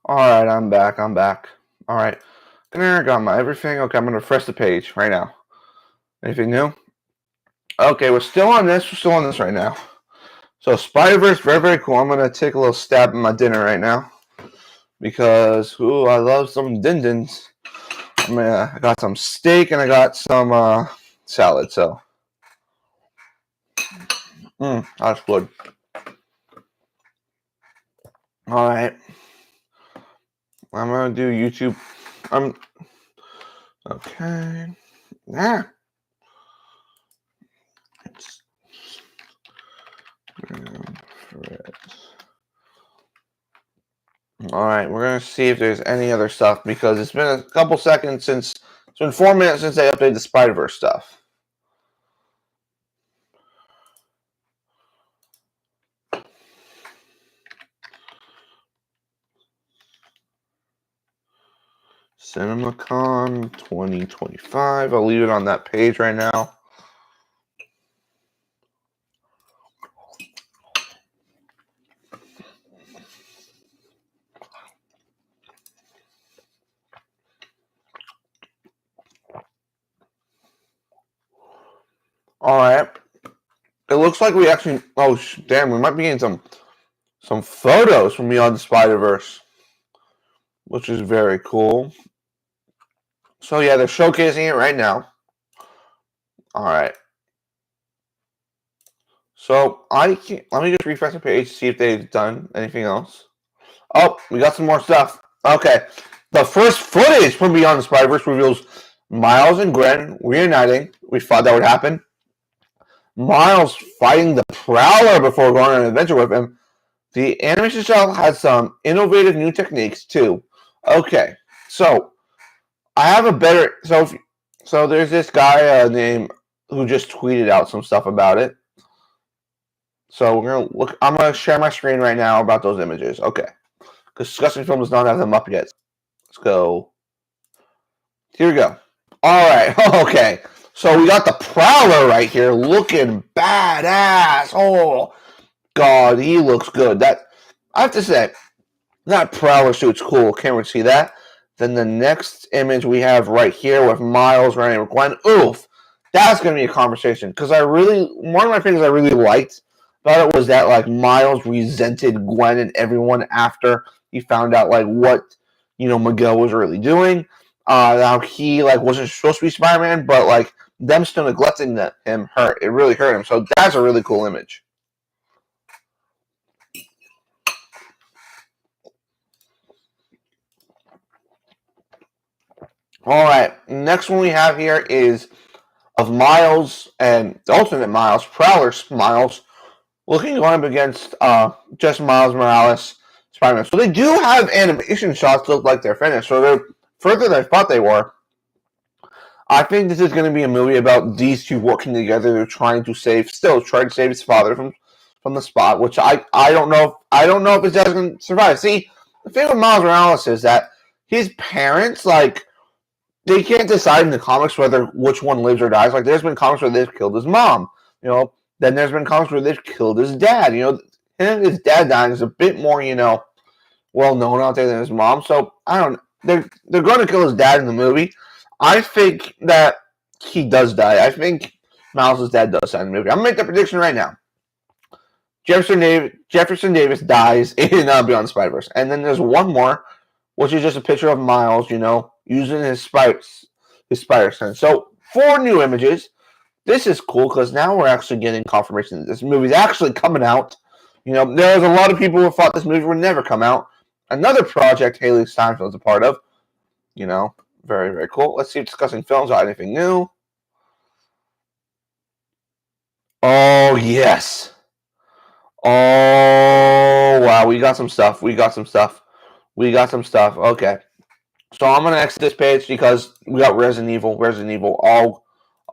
Alright, I'm back. Alright. There, I got my everything. Okay, I'm going to refresh the page right now. Anything new? Okay, we're still on this. We're still on this right now. So, Spider-Verse, very, very cool. I'm going to take a little stab at my dinner right now. Because, ooh, I love some din-dins. I got some steak and I got some salad, so. That's good. Alright. I'm going to do YouTube. Okay. Yeah. Alright, we're going to see if there's any other stuff because it's been a couple seconds since, it's been 4 minutes since they updated the Spider-Verse stuff. Cinemacon 2025. I'll leave it on that page right now. Alright. It looks like we actually... Oh, damn. We might be getting some photos from Beyond the Spider-Verse. Which is very cool. So, yeah, they're showcasing it right now. Alright. So, let me just refresh the page to see if they've done anything else. Oh, we got some more stuff. Okay. The first footage from Beyond the Spider-Verse reveals Miles and Gwen reuniting. We thought that would happen. Miles fighting the Prowler before going on an adventure with him. The animation style has some innovative new techniques too. Okay, so I have a better. So there's this guy named who just tweeted out some stuff about it. So we're gonna look. I'm gonna share my screen right now about those images. Okay, because Discussing Film does not have them up yet. Let's go. Here we go. All right. Okay. So we got the Prowler right here looking badass. Oh, God, he looks good. I have to say, that Prowler suit's cool. Can't really see that. Then the next image we have right here with Miles running with Gwen. Oof. That's going to be a conversation. Because one of my things I really liked about it was that, like, Miles resented Gwen and everyone after he found out, like, what, Miguel was really doing. Now he, like, wasn't supposed to be Spider-Man, but, like, them still neglecting him hurt. It really hurt him. So that's a really cool image. All right. Next one we have here is of Miles and the alternate Miles, Prowler's Miles, looking up against just Miles Morales, Spider-Man. So they do have animation shots that look like they're finished. So they're further than I thought they were. I think this is going to be a movie about these two working together. They're trying to save his father from the spot, which I don't know. I don't know if his dad's going to survive. See, the thing with Miles Morales is that his parents, like, they can't decide in the comics which one lives or dies. Like, there's been comics where they've killed his mom. Then there's been comics where they've killed his dad. Him and his dad dying is a bit more, well known out there than his mom. So I don't. They're going to kill his dad in the movie. I think that he does die. I think Miles' dad does die in the movie. I'm going to make that prediction right now. Jefferson Davis dies in Beyond the Spider-Verse. And then there's one more, which is just a picture of Miles, using his spider sense. So 4 new images. This is cool because now we're actually getting confirmation that this movie's actually coming out. There's a lot of people who thought this movie would never come out. Another project Haley Steinfeld's a part of. Very, very cool. Let's see if Discussing Films got anything new. Oh, yes. Oh, wow. We got some stuff. Okay. So I'm going to exit this page because we got Resident Evil.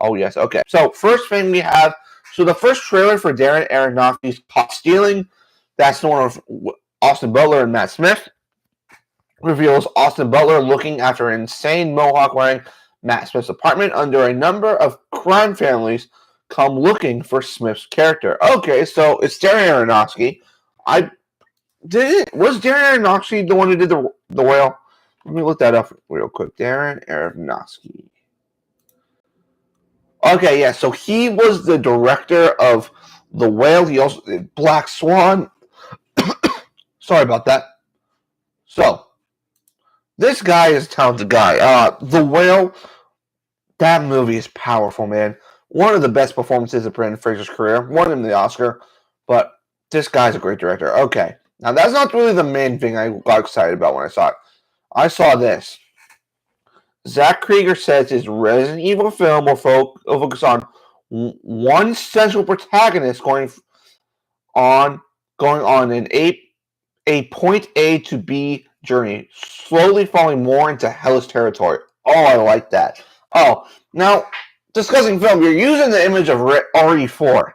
Oh, yes. Okay. So first thing we have. So the first trailer for Darren Aronofsky's Caught Stealing. That's the one with Austin Butler and Matt Smith. Reveals Austin Butler looking after an insane mohawk wearing Matt Smith's apartment under a number of crime families come looking for Smith's character. Okay, so it's Darren Aronofsky. Was Darren Aronofsky the one who did The Whale? Let me look that up real quick. Darren Aronofsky. Okay, yeah, so he was the director of The Whale. He also did Black Swan. Sorry about that. So, this guy is a talented guy. The Whale, that movie is powerful, man. One of the best performances of Brendan Fraser's career. Won him the Oscar, but this guy's a great director. Okay, now that's not really the main thing I got excited about when I saw it. I saw this. Zach Krieger says his Resident Evil film will focus on one central protagonist going on an a point A to B journey, slowly falling more into hellish territory. Oh, I like that. Oh, now discussing film, you're using the image of RE4.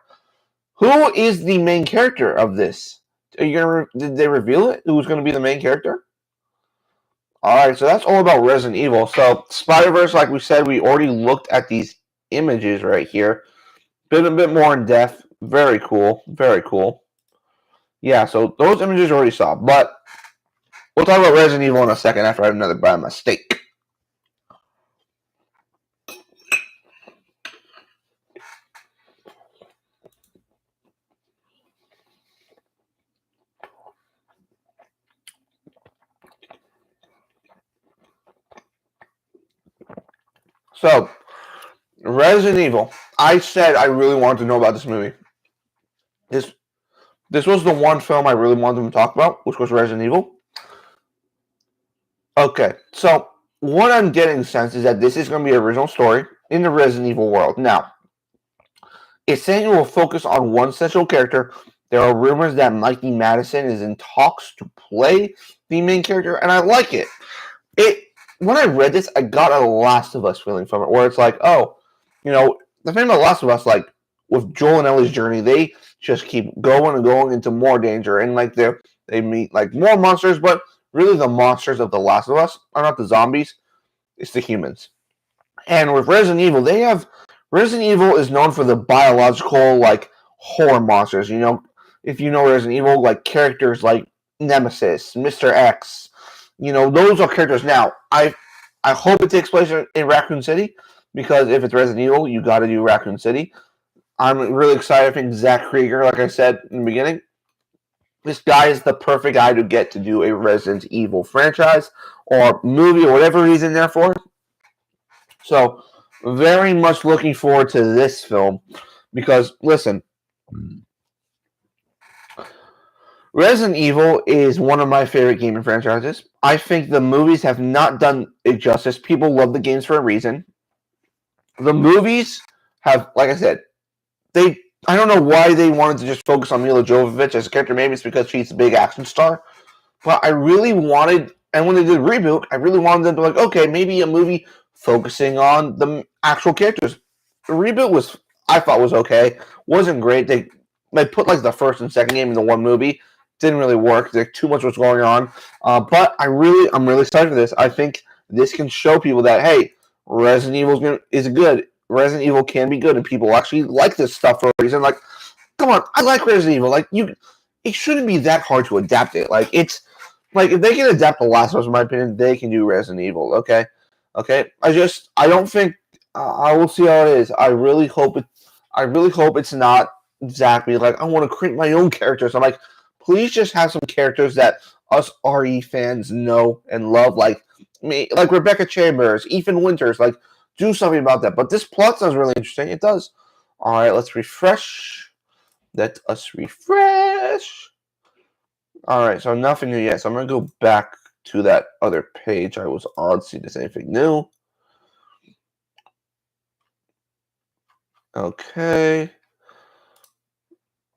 Who is the main character of this? Did they reveal it? Who's going to be the main character? Alright, so that's all about Resident Evil. So, Spider-Verse, like we said, we already looked at these images right here. Been a bit more in depth. Very cool. Very cool. Yeah, so those images you already saw. But we'll talk about Resident Evil in a second after I have another bite of my steak. So, Resident Evil. I said I really wanted to know about this movie. This was the one film I really wanted them to talk about, which was Resident Evil. Okay, so what I'm getting sense is that this is going to be an original story in the Resident Evil world. Now, it's saying it will focus on one central character. There are rumors that Mikey Madison is in talks to play the main character, and I like it. When I read this, I got a Last of Us feeling from it, where it's like, oh, the thing about Last of Us, like with Joel and Ellie's journey, they just keep going and going into more danger, and like they meet like more monsters, but really the monsters of The Last of Us are not the zombies, it's the humans. And with Resident Evil, Resident Evil is known for the biological like horror monsters. If you know Resident Evil, like characters like Nemesis, Mr. X, those are characters. Now, I hope it takes place in Raccoon City, because if it's Resident Evil, you got to do Raccoon City. I'm really excited. I think Zach Krieger, like I said in the beginning, this guy is the perfect guy to get to do a Resident Evil franchise or movie or whatever he's in there for. So, very much looking forward to this film because, listen, Resident Evil is one of my favorite gaming franchises. I think the movies have not done it justice. People love the games for a reason. The movies have, like I said, I don't know why they wanted to just focus on Mila Jovovich as a character. Maybe it's because she's a big action star. But I really wanted, and when they did Reboot, I really wanted them to be like, okay, maybe a movie focusing on the actual characters. The Reboot I thought was okay. Wasn't great. They put like the first and second game in the one movie. Didn't really work. Too much was going on. But I'm really excited for this. I think this can show people that, hey, Resident Evil is good. Resident Evil can be good, and people actually like this stuff for a reason. Like, come on, I like Resident Evil. Like, it shouldn't be that hard to adapt it. Like, it's like if they can adapt The Last of Us, in my opinion, they can do Resident Evil. Okay. I don't think I will see how it is. I really hope it's not exactly like I want to create my own characters. I'm like, please just have some characters that us RE fans know and love, like me, like Rebecca Chambers, Ethan Winters, like. Do something about that. But this plot sounds really interesting. It does. All right, let's refresh. Let us refresh. All right, so nothing new yet. So I'm going to go back to that other page I was on, see if there's anything new. Okay.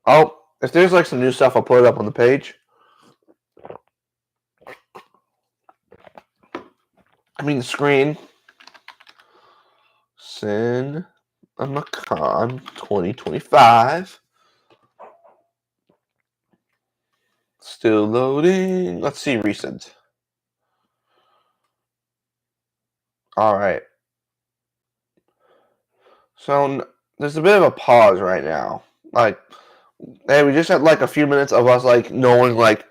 Oh, if there's like some new stuff, I'll put it up on the page. I mean, the screen. Cinemacon 2025. Still loading. Let's see recent. All right. So there's a bit of a pause right now. Like, hey, we just had like a few minutes of us like knowing like,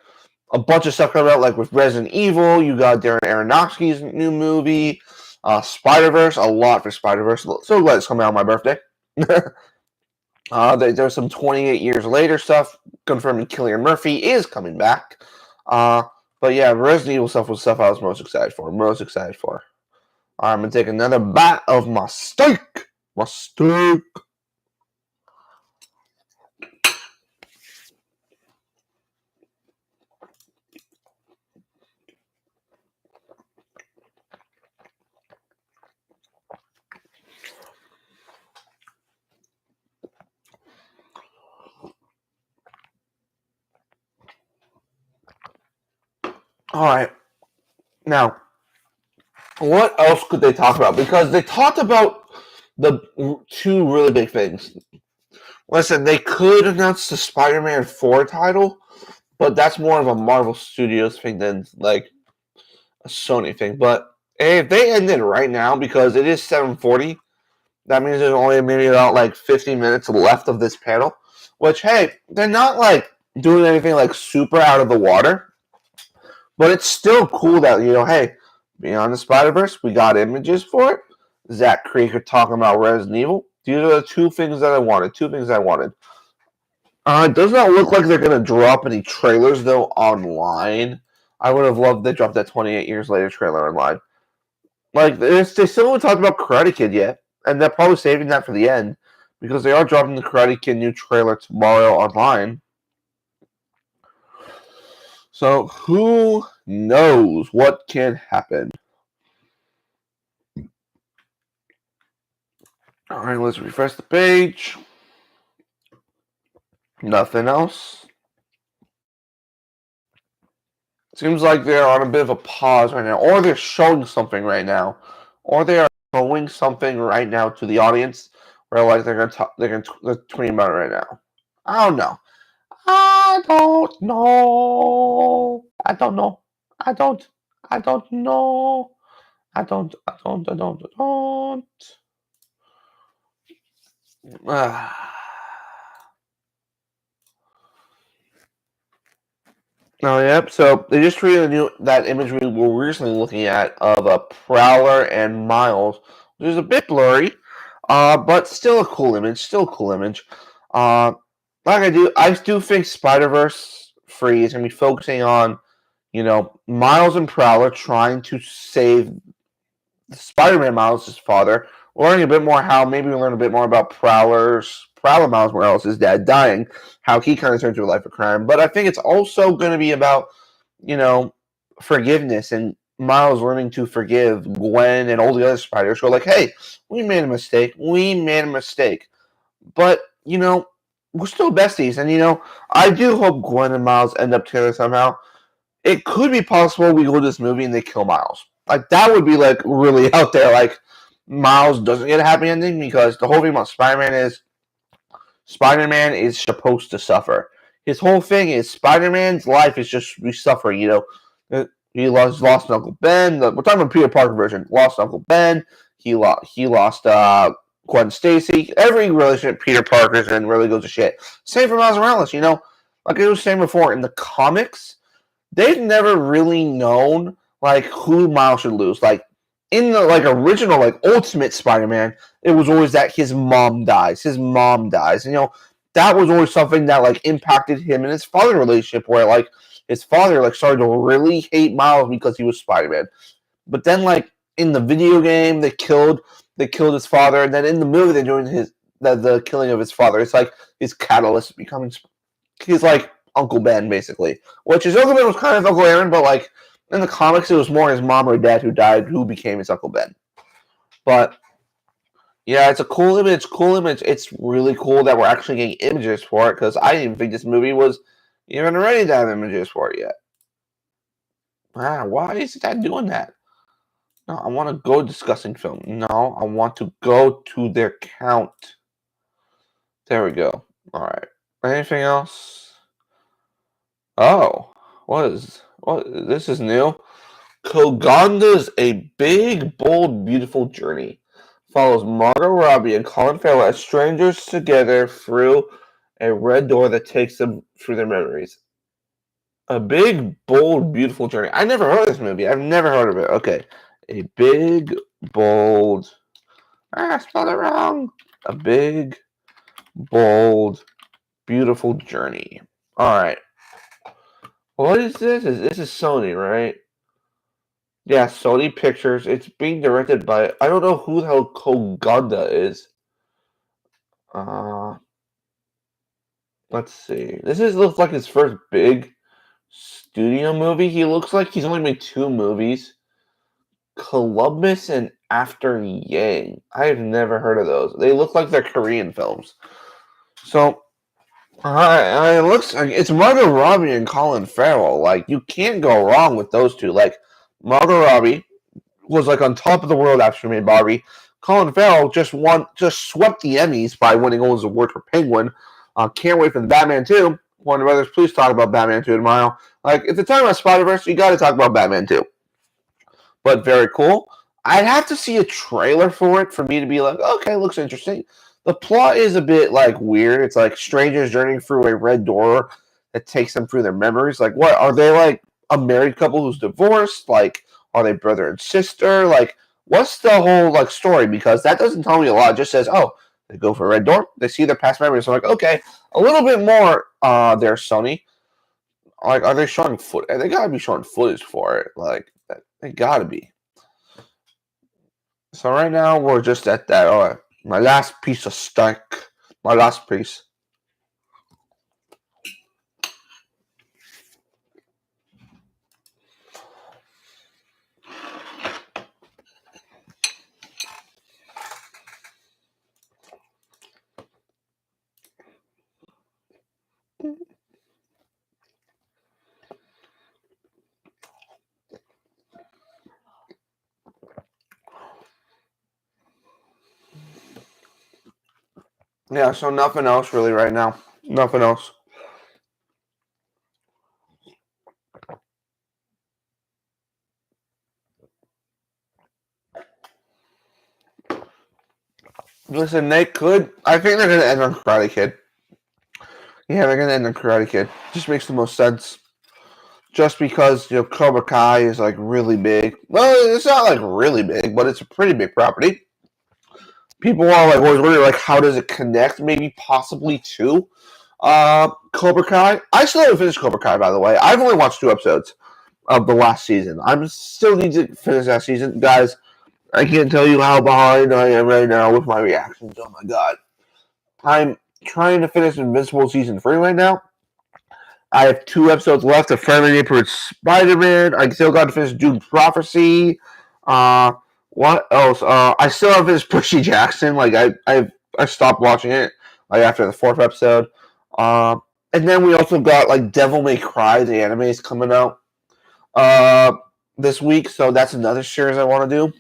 a bunch of stuff coming out, like with Resident Evil. You got Darren Aronofsky's new movie, Spider-Verse. A lot for Spider-Verse. So glad it's coming out on my birthday. There's some 28 years later stuff confirming Cillian Murphy is coming back. But yeah, Resident Evil stuff was stuff I was most excited for. I'm gonna take another bite of my steak. All right. Now, what else could they talk about? Because they talked about the two really big things. Listen, they could announce the Spider-Man 4 title, but that's more of a Marvel Studios thing than like a Sony thing. But if they ended right now, because it is 7:40, that means there's only maybe about like 50 minutes left of this panel. Which, hey, they're not like doing anything like super out of the water, but it's still cool that, hey, Beyond the Spider-Verse, we got images for it. Zach Krieger talking about Resident Evil. These are the two things that I wanted. It does not look like they're going to drop any trailers, though, online. I would have loved they dropped that 28 years later trailer online. Like, they still haven't talked about Karate Kid yet, and they're probably saving that for the end, because they are dropping the Karate Kid new trailer tomorrow online. So, who knows what can happen? All right, let's refresh the page. Nothing else. Seems like they're on a bit of a pause right now, or they're showing something right now, or they are showing something right now to the audience, where like they're tweeting about it right now. I don't know. I don't know. Oh, yep. So they just tweeted that image we were recently looking at of a Prowler and Miles, which is a bit blurry, but still a cool image. I do think Spider-Verse Free is going to be focusing on, Miles and Prowler trying to save Spider-Man Miles' father. Learning a bit more maybe we learn a bit more about Prowler Miles Morales' dad dying, how he kind of turned to a life of crime. But I think it's also going to be about, forgiveness and Miles learning to forgive Gwen and all the other spiders who are like, hey, we made a mistake. But, we're still besties. And, I do hope Gwen and Miles end up together somehow. It could be possible we go to this movie and they kill Miles. Like, that would be, like, really out there. Like, Miles doesn't get a happy ending because the whole thing about Spider-Man is supposed to suffer. His whole thing is Spider-Man's life is just suffering, He lost Uncle Ben. We're talking about Peter Parker version. Lost Uncle Ben. He lost Gwen Stacy. Every relationship Peter Parker's in really goes to shit. Same for Miles Morales, Like I was saying before, in the comics, they've never really known like who Miles should lose. Like in the original Ultimate Spider-Man, it was always that his mom dies. And, that was always something that impacted him and his father relationship, where his father started to really hate Miles because he was Spider-Man. But then in the video game, they killed his father, and then in the movie they're doing the killing of his father. It's like his catalyst becoming. He's like Uncle Ben, basically. Which his Uncle Ben was kind of Uncle Aaron, but in the comics it was more his mom or dad who died, who became his Uncle Ben. But yeah, it's a cool image. It's really cool that we're actually getting images for it, because I didn't even think this movie was even ready to have images for it yet. Why is that doing that? No, I want to go discussing film. No, I want to go to their count. There we go. All right. Anything else? Oh, this is new. Koganda's A Big, Bold, Beautiful Journey follows Margot Robbie and Colin Farrell as strangers together through a red door that takes them through their memories. A Big, Bold, Beautiful Journey. I never heard of this movie. I've never heard of it. Okay. A Big, Bold. I spelled it wrong. A Big, Bold, Beautiful Journey. All right. What is this? This is Sony, right? Yeah, Sony Pictures. It's being directed by, I don't know who the hell Kogunda is. Let's see. Looks like his first big studio movie. He looks like he's only made 2 movies. Columbus and After Yang. I have never heard of those. They look like they're Korean films. So, it looks like it's Margot Robbie and Colin Farrell. Like, you can't go wrong with those two. Like, Margot Robbie was like on top of the world after she made Barbie. Colin Farrell just swept the Emmys by winning Awards Award for Penguin. Can't wait for the Batman 2. Warner Brothers, please talk about Batman 2 tomorrow. Like, if they're talking about Spider-Verse, you got to talk about Batman 2. But very cool. I'd have to see a trailer for it for me to be like, okay, looks interesting. The plot is a bit like weird. It's like strangers journeying through a red door that takes them through their memories. Like, what are they, like a married couple who's divorced? Like, are they brother and sister? Like, what's the whole like story? Because that doesn't tell me a lot. It just says, oh, they go for a red door. They see their past memories. So I'm like, okay, a little bit more there, Sony. Like, are they showing footage? They gotta be showing footage for it. Like, they gotta be. So right now we're just at that. All right, my last piece of steak. My last piece. Yeah, so nothing else really right now. Nothing else. Listen, they could. I think they're gonna end on Karate Kid. Yeah, they're gonna end on Karate Kid. Just makes the most sense. Just because Cobra Kai is like really big. Well, it's not like really big, but it's a pretty big property. People are like always wondering like how does it connect? Maybe possibly to Cobra Kai. I still haven't finished Cobra Kai, by the way. I've only watched 2 episodes of the last season. I'm still need to finish that season, guys. I can't tell you how behind I am right now with my reactions. Oh my god. I'm trying to finish Invincible Season 3 right now. I have 2 episodes left of Friendly Neighborhood Spider-Man. I still got to finish Dude's Prophecy. What else? I still haven't finished Percy Jackson. Like, I stopped watching it like after the 4th episode. And then we also got like Devil May Cry, the anime is coming out this week. So that's another series I want to do.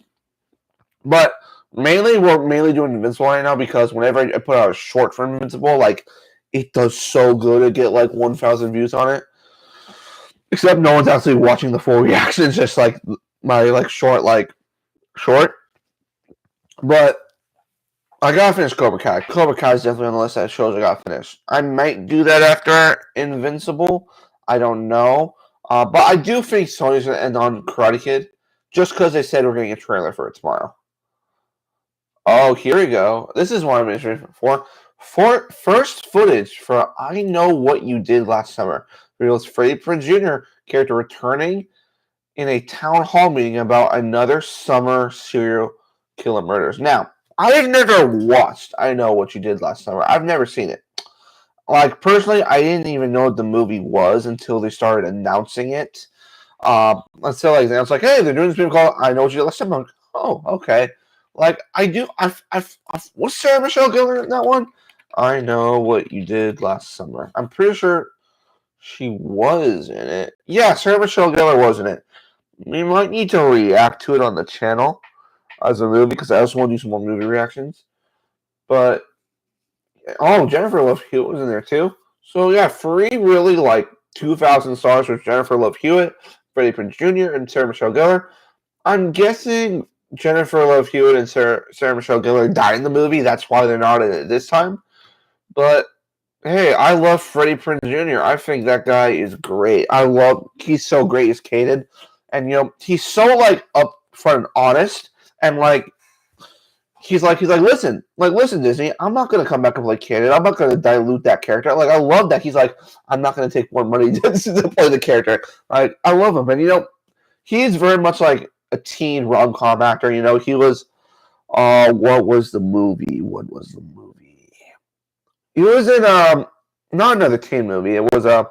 But we're mainly doing Invincible right now because whenever I put out a short for Invincible, like, it does so good to get like 1,000 views on it. Except no one's actually watching the full reaction. It's just like my like short. But I gotta finish Cobra Kai. Cobra Kai is definitely on the list of shows I gotta finish. I might do that after Invincible. I don't know. But I do think Sony's gonna end on Karate Kid just because they said we're getting a trailer for it tomorrow. Oh, here we go. This is what I'm interested for. First footage for I Know What You Did Last Summer reveals Freddie Prinze Jr. character returning in a town hall meeting about another summer serial killer murders. Now, I have never watched I Know What You Did Last Summer. I've never seen it. Like, personally, I didn't even know what the movie was until they started announcing it. Until like, I was like, hey, they're doing this movie called I Know What You Did Last Summer. I'm like, oh, okay. Like, what's Sarah Michelle Gellar in that one? I Know What You Did Last Summer. I'm pretty sure she was in it. Yeah, Sarah Michelle Gellar was in it. We might need to react to it on the channel as a movie because I also want to do some more movie reactions. But, oh, Jennifer Love Hewitt was in there too. So, yeah, 3 really like 2,000 stars with Jennifer Love Hewitt, Freddie Prinze Jr., and Sarah Michelle Gellar. I'm guessing Jennifer Love Hewitt and Sarah Michelle Gellar died in the movie. That's why they're not in it this time. But Hey, I love Freddie Prinze Jr. I think that guy is great. He's so great. He's cated, and he's so like upfront and honest, and like he's like, listen, Disney, I'm not gonna come back and play canon. I'm not gonna dilute that character. Like, I love that he's like, I'm not gonna take more money to play the character. Like, I love him, and he is very much like a teen rom com actor. He was, what was the movie? What was the movie? He was in not another teen movie. It was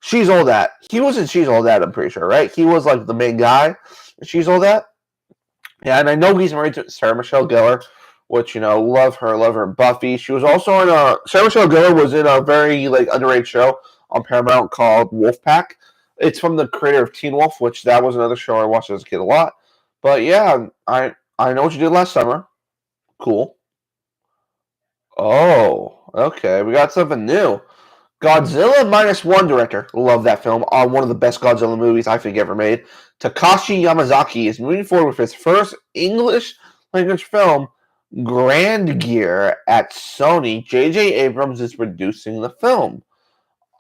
She's All That. He was in She's All That. I'm pretty sure, right? He was like the main guy in She's All That. Yeah, and I know he's married to Sarah Michelle Gellar, which love her. Buffy. She was also in Sarah Michelle Gellar was in a very like underrated show on Paramount called Wolfpack. It's from the creator of Teen Wolf, which that was another show I watched as a kid a lot. But yeah, I know what you did last summer. Cool. Oh, okay. We got something new. Godzilla Minus One director. Love that film. One of the best Godzilla movies I think ever made. Takashi Yamazaki is moving forward with his first English language film, Grand Gear, at Sony. J.J. Abrams is producing the film.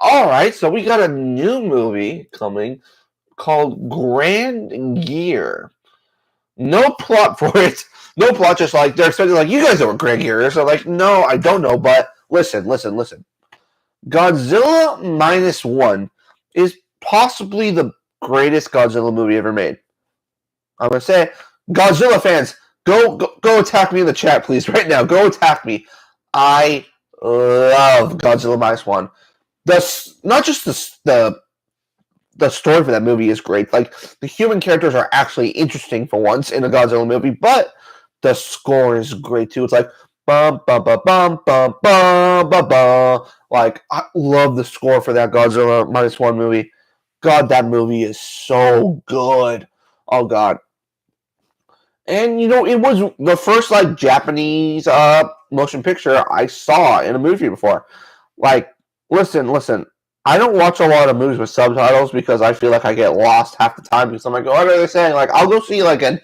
Alright, so we got a new movie coming called Grand Gear. No plot for it. No plot, just like they're expecting, like, you guys know what Grand Gear is. So, like, no, I don't know, but listen. Godzilla Minus One is possibly the greatest Godzilla movie ever made. I'm gonna say, Godzilla fans, go attack me in the chat, please, right now. Go attack me. I love Godzilla Minus One. Not just the story for that movie is great. Like, the human characters are actually interesting for once in a Godzilla movie, but the score is great too. It's like bum bum bum bum bum bum bum bum. Like, I love the score for that Godzilla Minus One movie. God, that movie is so good. Oh God. And it was the first like Japanese motion picture I saw in a movie before. Like, listen. I don't watch a lot of movies with subtitles because I feel like I get lost half the time because I'm like, what are they saying? Like, I'll go see like an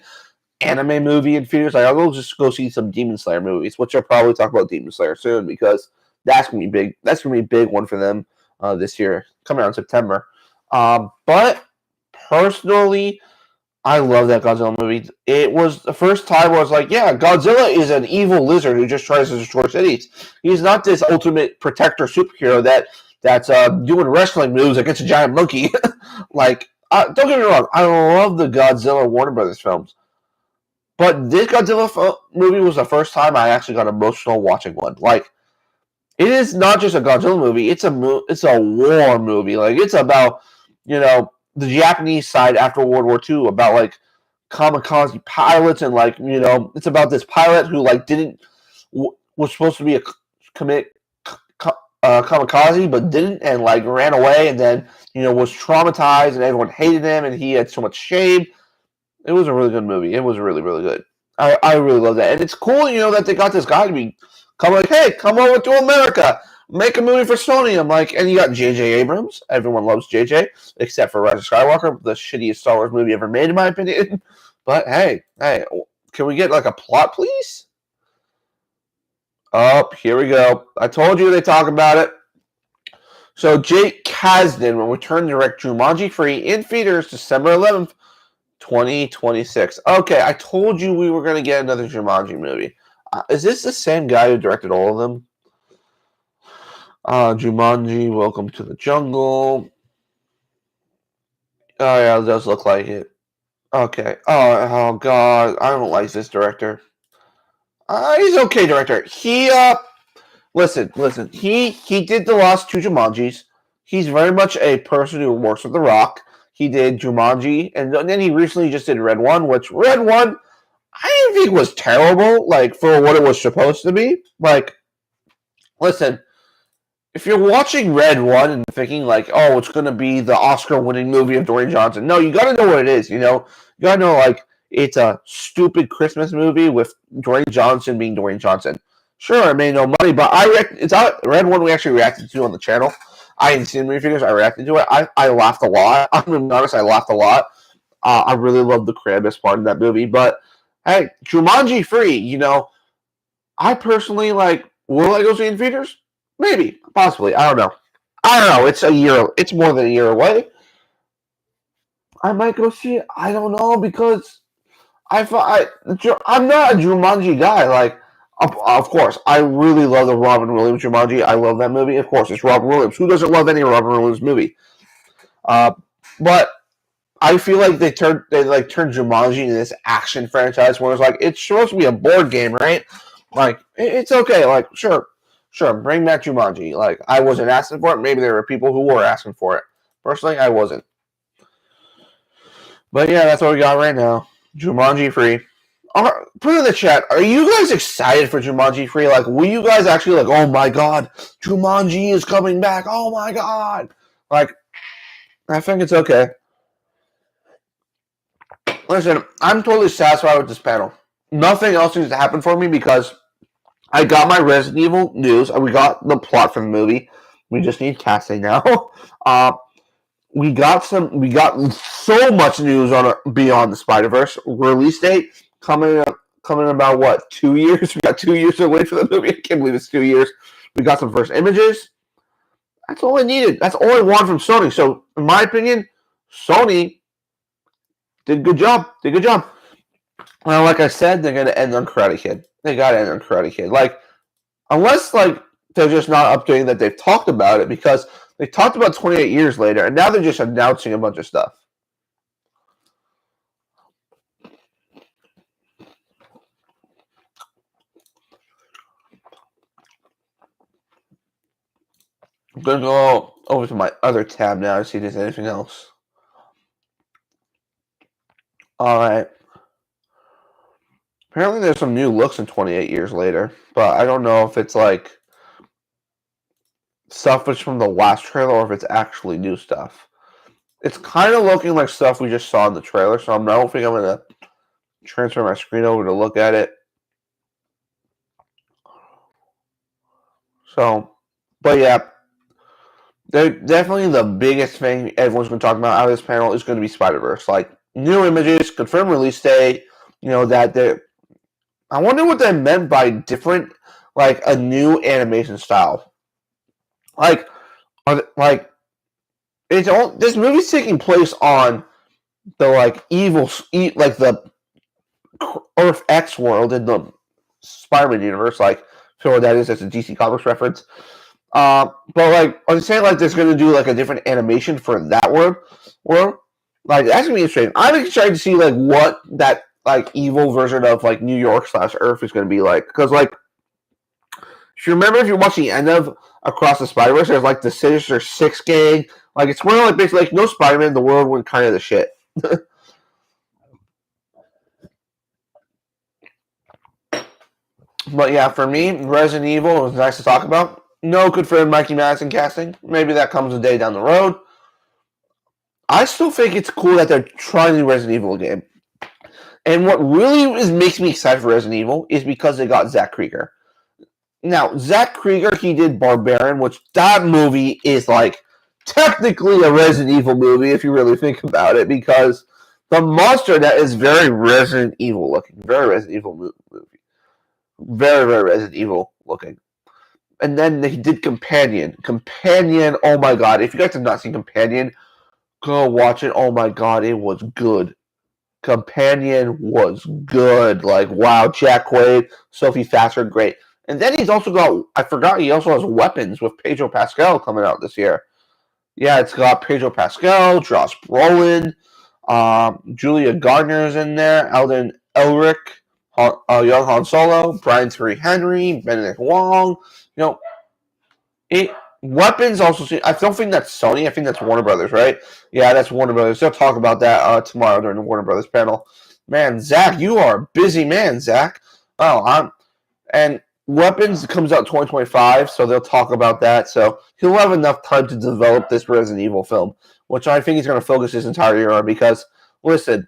anime movie in theaters. Like, I'll just go see some Demon Slayer movies, which I'll probably talk about Demon Slayer soon because that's gonna be big. That's gonna be a big one for them this year, coming out in September. But personally, I love that Godzilla movie. It was the first time where I was like, yeah, Godzilla is an evil lizard who just tries to destroy cities. He's not this ultimate protector superhero that's doing wrestling moves against a giant monkey. Like, don't get me wrong, I love the Godzilla Warner Brothers films. But this Godzilla movie was the first time I actually got emotional watching one. Like, it is not just a Godzilla movie; it's a war movie. Like, it's about the Japanese side after World War II, about like kamikaze pilots, and like it's about this pilot who like didn't was supposed to be a commit kamikaze, but didn't, and like ran away, and then was traumatized, and everyone hated him, and he had so much shame. It was a really good movie. It was really, really good. I really love that. And it's cool, that they got this guy to come like, hey, come over to America. Make a movie for Sony. I'm like, and you got J.J. Abrams. Everyone loves J.J., except for Rise of Skywalker, the shittiest Star Wars movie ever made, in my opinion. But hey, can we get like a plot, please? Oh, here we go. I told you they talk about it. So Jake Kasdan will return to direct Jumanji 3 in theaters December 11th. 2026. Okay, I told you we were going to get another Jumanji movie. Is this the same guy who directed all of them? Jumanji, Welcome to the Jungle. Oh, yeah, it does look like it. Okay. Oh God, I don't like this director. He's okay director. Listen. He did the last two Jumanjis. He's very much a person who works with The Rock. He did Jumanji, and then he recently just did Red One, which Red One I didn't think was terrible, like, for what it was supposed to be. Like, listen, if you're watching Red One and thinking like, oh, it's gonna be the Oscar-winning movie of Dwayne Johnson, no, you gotta know what it is. You gotta know like it's a stupid Christmas movie with Dwayne Johnson being Dwayne Johnson. Sure, it made no money, but it's out. Red One we actually reacted to on the channel. I hadn't seen movie figures. I reacted to it. I laughed a lot. I'm gonna be honest. I laughed a lot. I really loved the Krampus part of that movie. But hey, Jumanji 3. I personally like. Will I go see it in theaters? Maybe, possibly. I don't know. It's a year. It's more than a year away. I might go see it. I don't know because I'm not a Jumanji guy. Like, of course, I really love the Robin Williams Jumanji. I love that movie. Of course, it's Robin Williams. Who doesn't love any Robin Williams movie? But I feel like they turned Jumanji into this action franchise where it's like it's supposed to be a board game, right? Like it's okay. Like sure, bring back Jumanji. Like I wasn't asking for it. Maybe there were people who were asking for it. Personally, I wasn't. But yeah, that's what we got right now. Jumanji free. Put in the chat. Are you guys excited for Jumanji free? Like, will you guys actually like? Oh my god, Jumanji is coming back! Oh my god! Like, I think it's okay. Listen, I'm totally satisfied with this panel. Nothing else needs to happen for me because I got my Resident Evil news. We got the plot for the movie. We just need casting now. We got so much news on Beyond the Spider-Verse release date coming about what 2 years? We got 2 years to wait for the movie. I can't believe it's 2 years. We got some first images. That's all I needed. That's all I want from Sony. So, in my opinion, Sony did a good job. Well, like I said, they're gonna end on Karate Kid. They gotta end on Karate Kid. Like, unless like they're just not updating that they've talked about it because they talked about 28 years later, and now they're just announcing a bunch of stuff. I'm going to go over to my other tab now to see if there's anything else. Alright. Apparently there's some new looks in 28 years later, but I don't know if it's like stuff that's from the last trailer or if it's actually new stuff. It's kind of looking like stuff we just saw in the trailer, so I don't think I'm going to transfer my screen over to look at it. So, but yeah, definitely the biggest thing everyone's going to talk about out of this panel is going to be Spider-Verse. Like, new images, confirmed release date, that they're... I wonder what that meant by different, like, a new animation style. Like, this movie's taking place on the, like, like, the Earth X world in the Spider-Man universe, like, so what that is, that's a DC Comics reference. But like, I'm saying like there's gonna do like a different animation for that world. Like that's gonna be interesting. I'm excited to see like what that like evil version of like New York / Earth is gonna be like. Because like, if you remember, if you watch the end of Across the Spider-Verse, there's like the Sinister Six gang. Like it's more like basically like no Spider-Man, the world went kind of the shit. But yeah, for me, Resident Evil was nice to talk about. No confirmed Mikey Madison casting. Maybe that comes a day down the road. I still think it's cool that they're trying to do Resident Evil game. And what really makes me excited for Resident Evil is because they got Zach Krieger. Now, Zach Krieger, he did Barbarian, which that movie is like technically a Resident Evil movie if you really think about it, because the monster that is very Resident Evil looking. Very Resident Evil movie. Very, very Resident Evil looking. And then they did Companion. Companion, oh my god. If you guys have not seen Companion, go watch it. Oh my god, it was good. Companion was good. Like, wow, Jack Quaid, Sophie Faster, great. And then he's also got, I forgot, he also has Weapons with Pedro Pascal coming out this year. Yeah, it's got Pedro Pascal, Josh Brolin, Julia Gardner's in there, Alden Elric, young Han Solo, Brian Tyree Henry, Benedict Wong. Weapons also. I don't think that's Sony. I think that's Warner Brothers, right? Yeah, that's Warner Brothers. They'll talk about that tomorrow during the Warner Brothers panel. Man, Zach, you are a busy man, Zach. And Weapons comes out 2025, so they'll talk about that. So he'll have enough time to develop this Resident Evil film, which I think he's going to focus his entire year on. Because listen,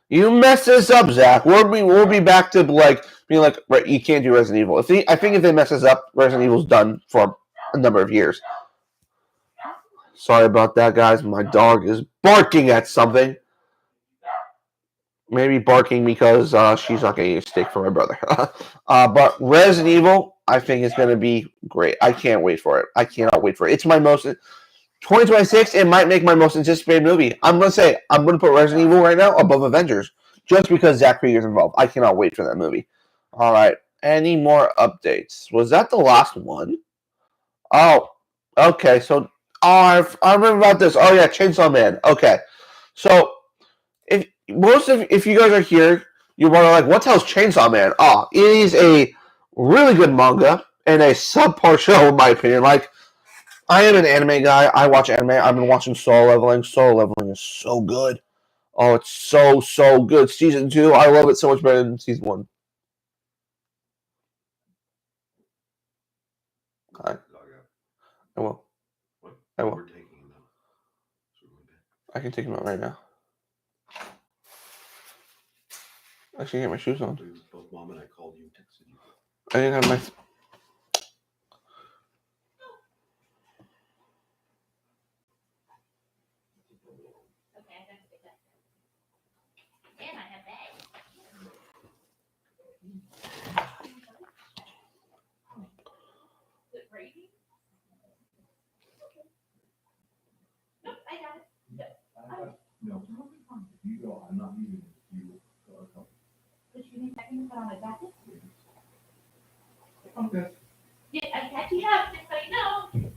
you mess this up, Zach, we'll be back to like being like, right, you can't do Resident Evil. I think if they mess this up, Resident Evil's done for a number of years. Sorry about that, guys. My dog is barking at something. Maybe barking because she's not getting a steak for my brother. But Resident Evil, I think it's going to be great. I can't wait for it. I cannot wait for it. It's my most 2026. It might make my most anticipated movie. I'm going to say I'm going to put Resident Evil right now above Avengers just because Zach Krieger's involved. I cannot wait for that movie. All right. Any more updates? Was that the last one? Oh, okay. So, I remember about this. Oh yeah, Chainsaw Man. Okay. So if you guys are here, you're wondering like, what the hell's Chainsaw Man? Oh, it is a really good manga and a subpar show in my opinion. Like, I am an anime guy. I watch anime. I've been watching Solo Leveling. Solo Leveling is so good. Oh, it's so good. Season 2, I love it so much better than season 1. I will. I will. I can take him out right now. I should get my shoes on. Both Mom and I called you and texted you. I didn't have my. Okay, I gotta pick that. And I have bags. Is it gravy? Nope, I got it. No, you go. I'm not using it. You go. But you need that put on a jacket? Okay. Yeah, I'm catching up, just so you know.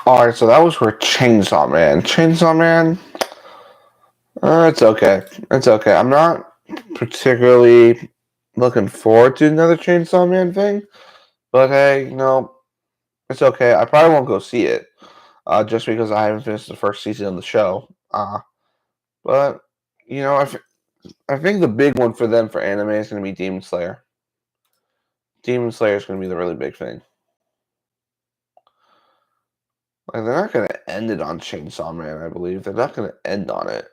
Alright, so that was for Chainsaw Man. Chainsaw Man, it's okay. It's okay. I'm not particularly looking forward to another Chainsaw Man thing, but hey, it's okay. I probably won't go see it, just because I haven't finished the first season of the show. But I think the big one for them for anime is going to be Demon Slayer. Demon Slayer is going to be the really big thing. Like, they're not going to end it on Chainsaw Man, I believe. They're not going to end on it.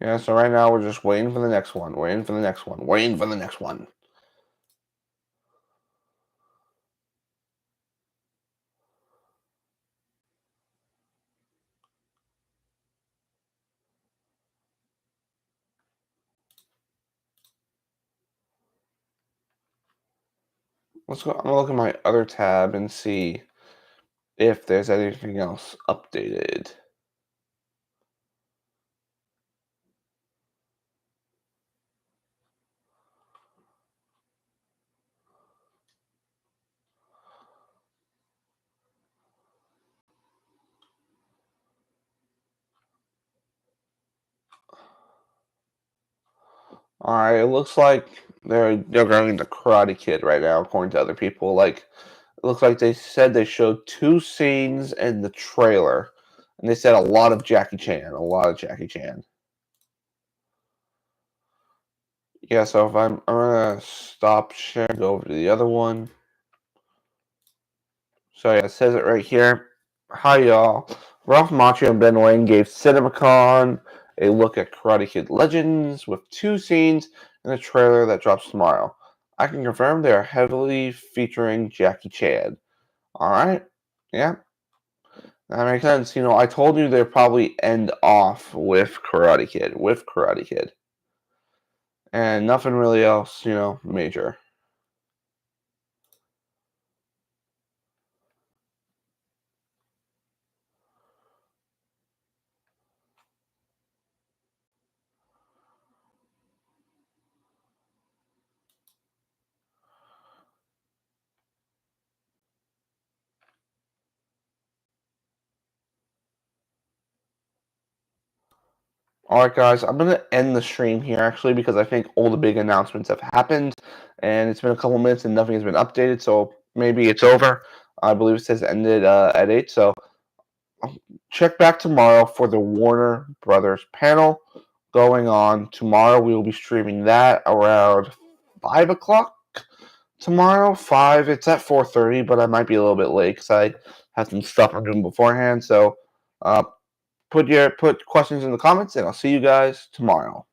Yeah, so right now we're just waiting for the next one. Waiting for the next one. Waiting for the next one. Let's go. I'm gonna look at my other tab and see if there's anything else updated. All right, it looks like they're going to Karate Kid right now, according to other people. Like, it looks like they said they showed 2 scenes in the trailer, and they said a lot of Jackie Chan, a lot of Jackie Chan. Yeah, so if I'm gonna stop sharing, go over to the other one. So yeah, it says it right here. Hi y'all. Ralph Macchio and Ben Wayne gave Cinemacon a look at Karate Kid Legends with 2 scenes in a trailer that drops tomorrow. I can confirm they are heavily featuring Jackie Chan. Alright. Yeah. That makes sense. I told you they'd probably end off with Karate Kid. With Karate Kid. And nothing really else, major. All right, guys, I'm going to end the stream here, actually, because I think all the big announcements have happened, and it's been a couple minutes and nothing has been updated, so maybe it's over. I believe it says ended at 8, so check back tomorrow for the Warner Brothers panel going on. Tomorrow we will be streaming that around 5 o'clock. Tomorrow, 5. It's at 4:30, but I might be a little bit late because I have some stuff I'm doing beforehand. So put questions in the comments, and I'll see you guys tomorrow.